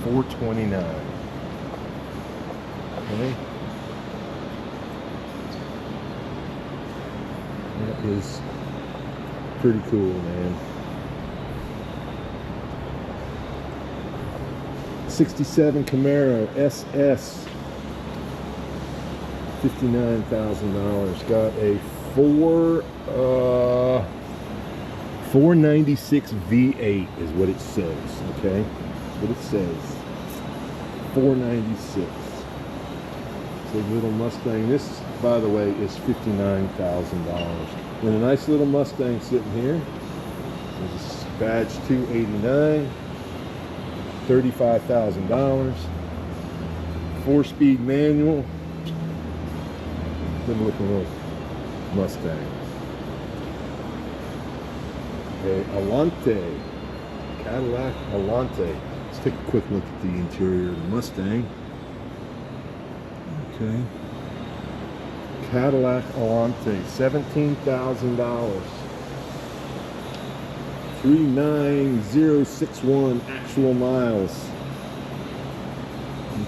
429. Okay. That is pretty cool, man. 67 Camaro SS, $59,000. Got a 496 V8 is what it says. Okay, that's what it says. 496. It's a little Mustang. This, by the way, is $59,000. And a nice little Mustang sitting here. There's a badge 289. $35,000. 4-speed manual. Good looking little Mustang. Okay, Alante. Cadillac Alante. Let's take a quick look at the interior of the Mustang. Okay. Cadillac Alante, $17,000. 39061 actual miles.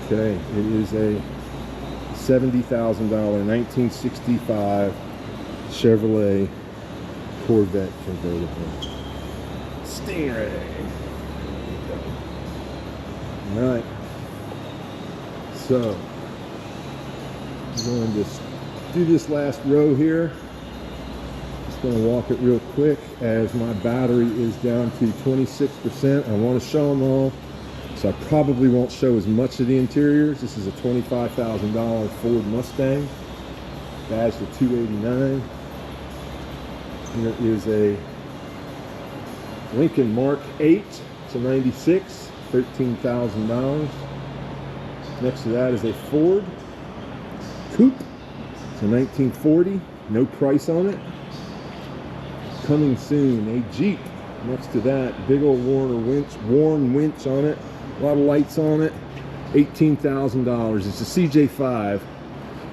Okay, it is a $70,000 1965 Chevrolet Corvette convertible. Stingray. All right. So, I'm going to do this last row here. Just going to walk it real quick as my battery is down to 26%. I want to show them all, so I probably won't show as much of the interiors. This is a $25,000 Ford Mustang, badge to 289. Here is a Lincoln Mark 8. It's a 96, $13,000. Next to that is a Ford coupe, It's a 1940, no price on it. Coming soon, a Jeep. Next to that, big old worn winch on it. A lot of lights on it. $18,000. It's a CJ5,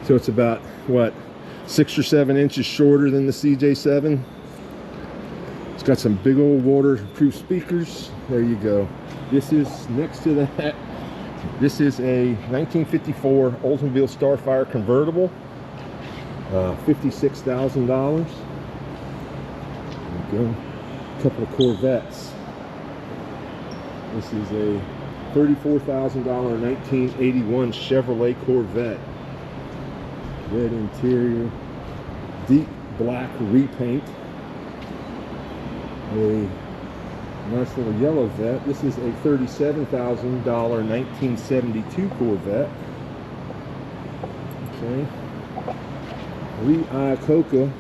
so it's about what, 6 or 7 inches shorter than the CJ7. It's got some big old waterproof speakers. There you go. This is next to that. This is a 1954 Oldsmobile Starfire convertible. $56,000. There you go. A couple of Corvettes. This is a $34,000 1981 Chevrolet Corvette. Red interior, deep black repaint. A nice little yellow vet. This is a $37,000 1972 Corvette. Okay. Lee Iacocca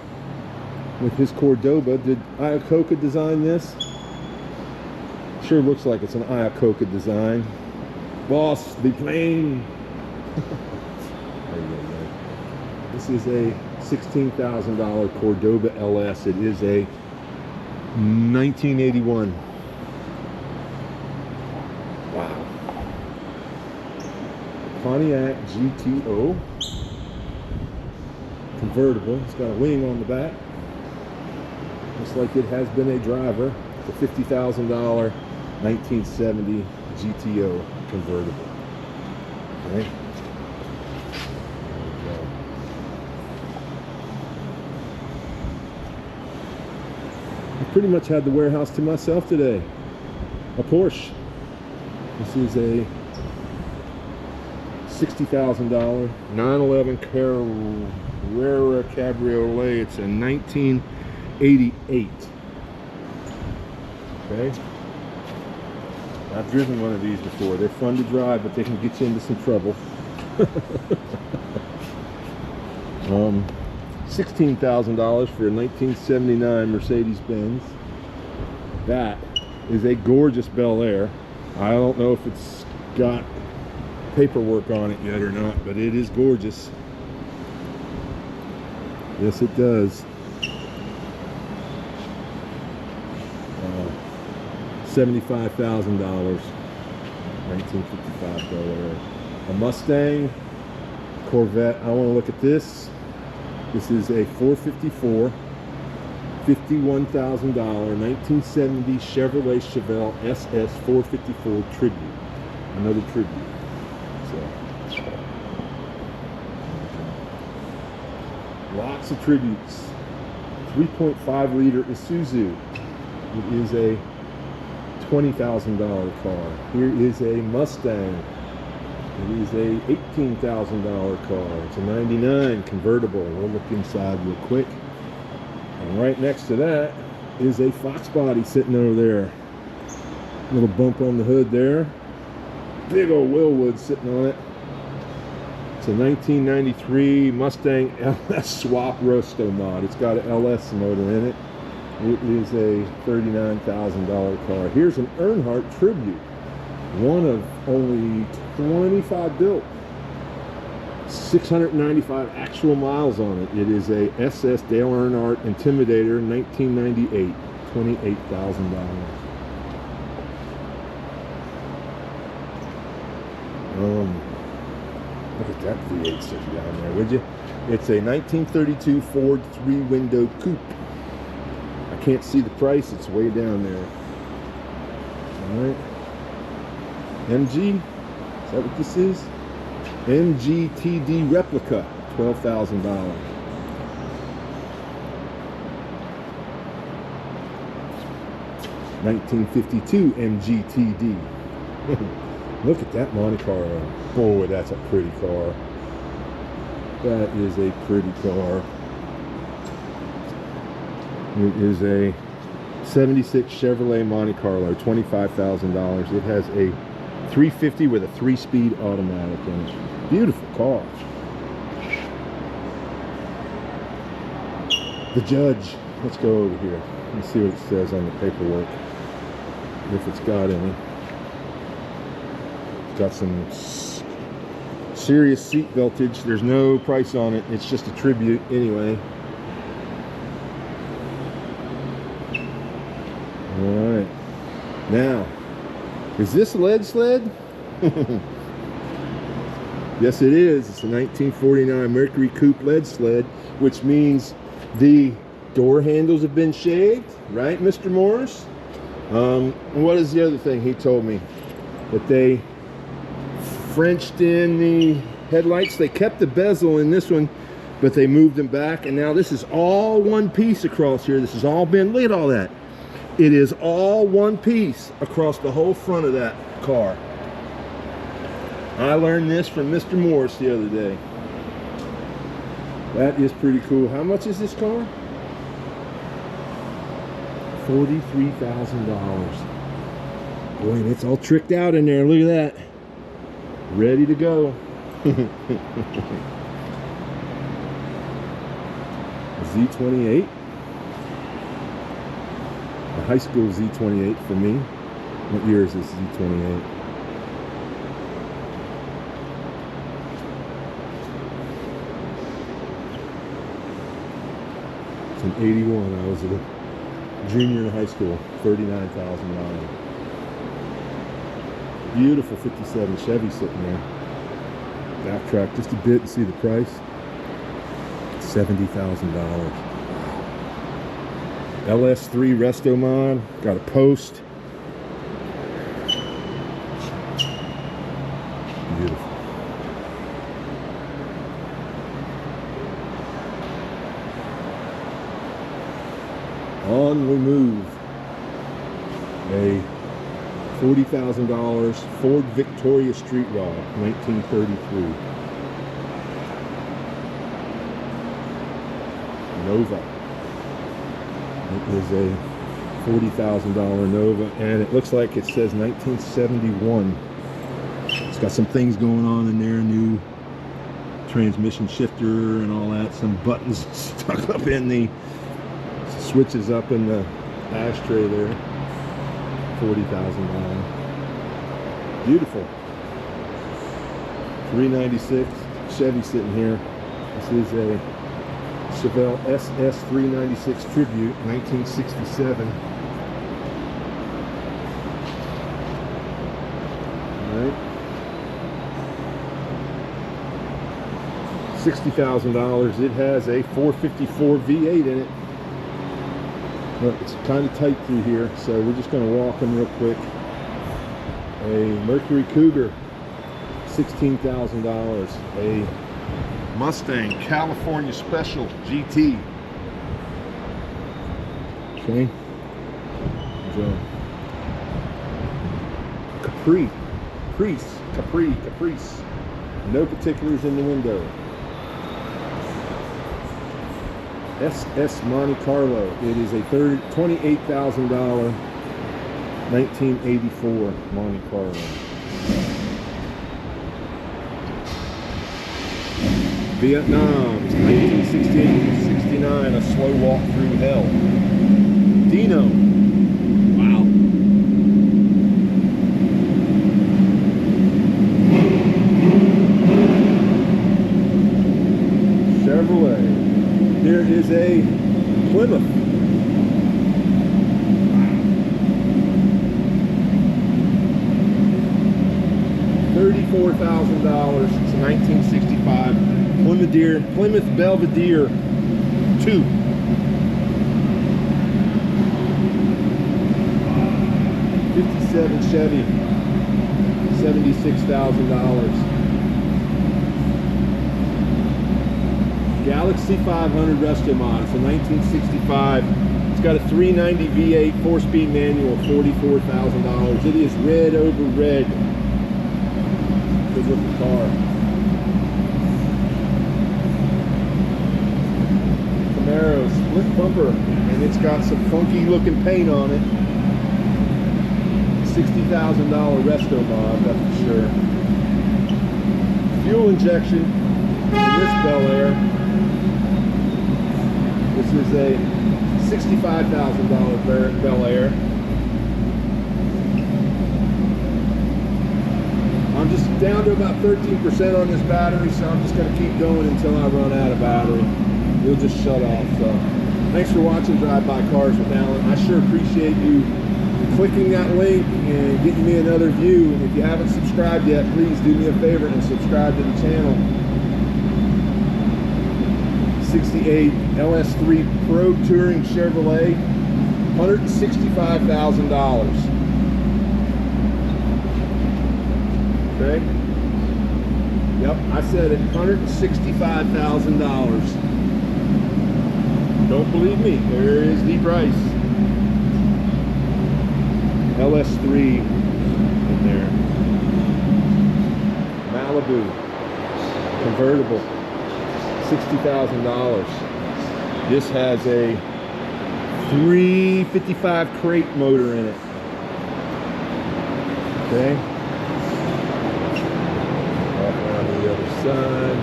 with his Cordoba. Did Iacocca design this? Sure looks like it's an Iacocca design. Boss, the plane. There you go, man. This is a $16,000 Cordoba LS. It is a 1981. Wow. Pontiac GTO. Convertible. It's got a wing on the back. Looks like it has been a driver. It's a $50,000 1970 GTO convertible. Okay. I pretty much had the warehouse to myself today. A Porsche. This is a $60,000 911 Carrera Cabriolet. It's a 1988. Okay. I've driven one of these before. They're fun to drive, but they can get you into some trouble. $16,000 for a 1979 Mercedes-Benz. That is a gorgeous Bel Air. I don't know if it's got paperwork on it yet or not, but it is gorgeous. Yes, it does. $75,000. 1955 Bel Air. A Mustang, Corvette. I want to look at this. This is a 454, $51,000 1970 Chevrolet Chevelle SS 454 Tribute. Another Tribute. So, lots of tributes. 3.5 liter Isuzu. It is a $20,000 car. Here is a Mustang. It is a $18,000 car. It's a 99 convertible. We'll look inside real quick. And right next to that is a Fox body sitting over there. Little bump on the hood there. Big old Willwood sitting on it. It's a 1993 Mustang LS Swap Rosto mod. It's got an LS motor in it. It is a $39,000 car. Here's an Earnhardt Tribute. One of only 25 built. 695 actual miles on it. It is a SS Dale Earnhardt Intimidator 1998. $28,000. Look at that V8 sitting down there, would you? It's a 1932 Ford 3-window coupe. I can't see the price, it's way down there. Alright. MG, is that what this is? MGTD replica, $12,000. $1952 MGTD. Look at that Monte Carlo. Boy, that's a pretty car. That is a pretty car. It is a 76 Chevrolet Monte Carlo, $25,000. It has a 350 with a 3-speed automatic in it. Beautiful car. The Judge. Let's go over here and see what it says on the paperwork. If it's got any. It's got some serious seat beltage. There's no price on it. It's just a tribute anyway. All right. Now, is this a lead sled? Yes, it is. It's a 1949 Mercury Coupe lead sled, which means the door handles have been shaved, right, Mr. Morris? What is the other thing he told me? That they Frenched in the headlights. They kept the bezel in this one, but they moved them back, and now this is all one piece across here. This has all been, look at all that. It is all one piece across the whole front of that car. I learned this from Mr. Morris the other day. That is pretty cool. How much is this car? $43,000. Boy, and it's all tricked out in there. Look at that. Ready to go. Z28. A high school Z28 for me. What year is this Z28? It's an 81. I was a junior in high school. $39,000. Beautiful 57 Chevy sitting there. Backtrack just a bit and see the price. $70,000. LS3 Resto Mod. Got a post. Beautiful. On we move. A $40,000 Ford Victoria Street Rod, 1933. Nova. It is a $40,000 Nova, and it looks like it says 1971. It's got some things going on in there, new transmission shifter and all that, some buttons stuck up in the switches up in the ashtray there. $40,000. Beautiful. 396 Chevy sitting here. This is a Chevelle SS 396 Tribute, 1967. All right. $60,000. It has a 454 V8 in it. Look, it's kind of tight through here, so we're just going to walk them real quick. A Mercury Cougar, $16,000. A Mustang California Special GT. Okay. Caprice. No particulars in the window. SS Monte Carlo. It is a $28,000 1984 Monte Carlo. Vietnam, 1968-69, a slow walk through hell. Dino. Wow. Chevrolet. Here is a Plymouth. $34,000. It's a 1965 Plymouth Belvedere 2. 57 Chevy. $76,000. Galaxy 500 Resto Mod. It's a 1965. It's got a 390 V8 4-speed manual, $44,000. It is red over red. Good looking car. Camaro split bumper, and it's got some funky looking paint on it. $60,000 Resto Mod, that's for sure. Fuel injection in this Bel Air. This is a $65,000 Bel Air. I'm just down to about 13% on this battery, so I'm just going to keep going until I run out of battery. It'll just shut off. So thanks for watching Drive By Cars with Alan. I sure appreciate you clicking that link and getting me another view. And if you haven't subscribed yet, please do me a favor and subscribe to the channel. 68 LS3 Pro Touring Chevrolet, $165,000. Okay. Yep, I said it, $165,000. Don't believe me, there is the price. LS3 in there. Malibu, convertible, $60,000. This has a 355 crate motor in it. Okay. Walk around to the other side.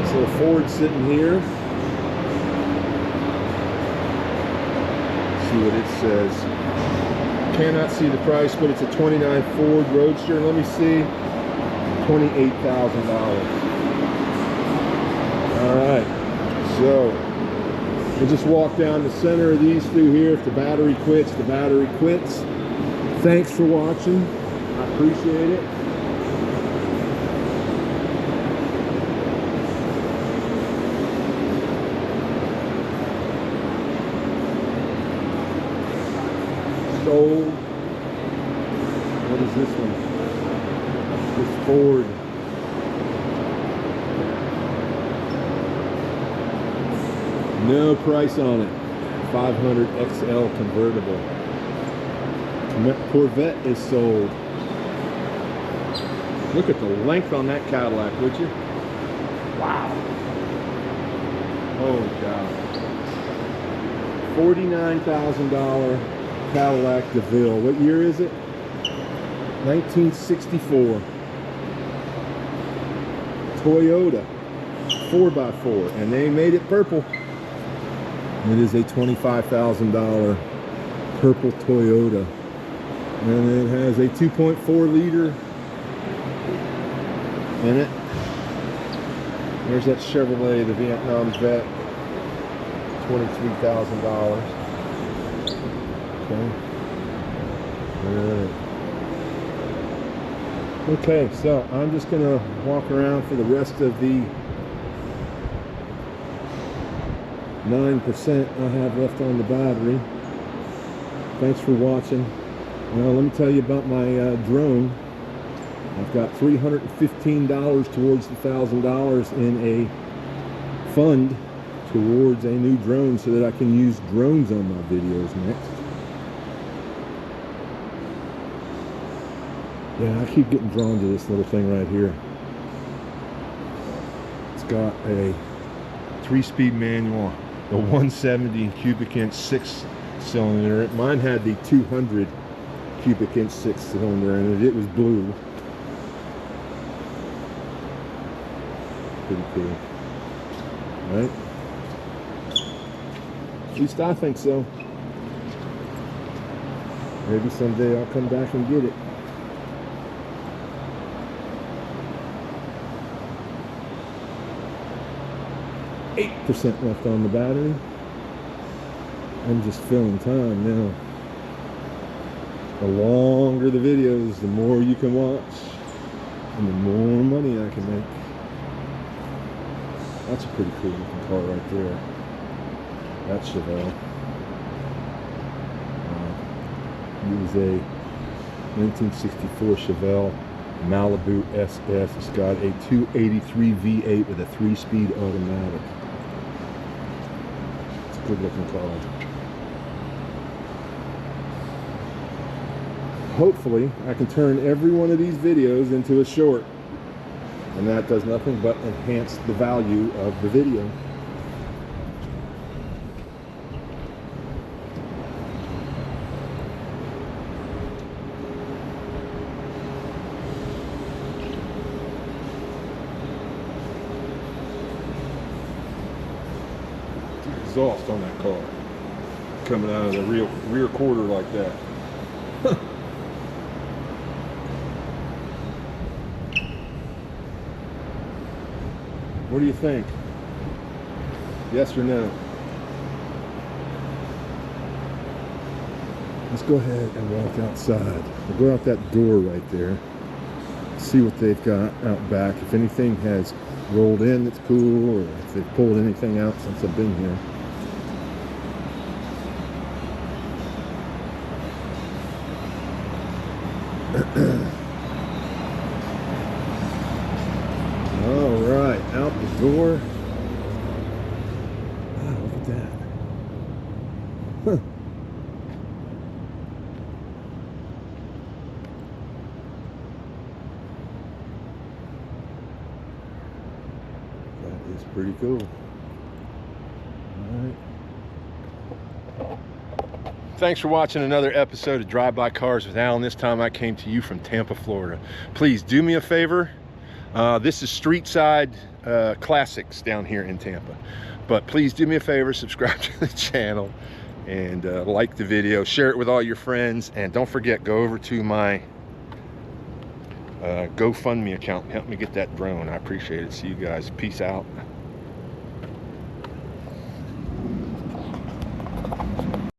This little Ford sitting here. See what it says. Cannot see the price, but it's a 29 Ford Roadster. Let me see. $28,000. All right. So we'll just walk down the center of these through here. If the battery quits, the battery quits. Thanks for watching. I appreciate it. Sold. What is this one? This Ford. No price on it. 500 XL convertible. Corvette is sold. Look at the length on that Cadillac, would you? Wow. Oh God. $49,000 Cadillac DeVille. What year is it? 1964. Toyota 4x4, and they made it purple. It is a $25,000 purple Toyota, and it has a 2.4 liter in it. There's that Chevrolet, the Vietnam Vet, $23,000. Okay. Alright. Okay, so I'm just gonna walk around for the rest of the 9% I have left on the battery. Thanks for watching. Now let me tell you about my drone. I've got $315 towards the $1,000 in a fund towards a new drone so that I can use drones on my videos next. Yeah, I keep getting drawn to this little thing right here. It's got a 3-speed manual, a 170 cubic inch 6-cylinder. Mine had the 200 cubic inch 6-cylinder in it. It was blue. Pretty cool, right? At least I think so. Maybe someday I'll come back and get it. %8 left on the battery. I'm just filling time now. The longer the videos, the more you can watch, and the more money I can make. That's a pretty cool looking car right there. That's Chevelle. It was a 1964 Chevelle Malibu SS. It's got a 283 V8 with a 3-speed automatic. It's a good looking car. Hopefully I can turn every one of these videos into a short, and that does nothing but enhance the value of the video. Exhaust on that car coming out of the rear quarter like that. What do you think? Yes or no? Let's go ahead and walk outside. We'll go out that door right there. See what they've got out back. If anything has rolled in that's cool, or if they've pulled anything out since I've been here. All right, out the door. Wow, look at that. Huh. That is pretty cool. All right. Thanks for watching another episode of Drive By Cars with Alan. This time I came to you from Tampa, Florida. Please do me a favor. This is Streetside Classics down here in Tampa. But please do me a favor, subscribe to the channel and like the video, share it with all your friends, and don't forget, go over to my GoFundMe account and help me get that drone. I appreciate it. See you guys. Peace out.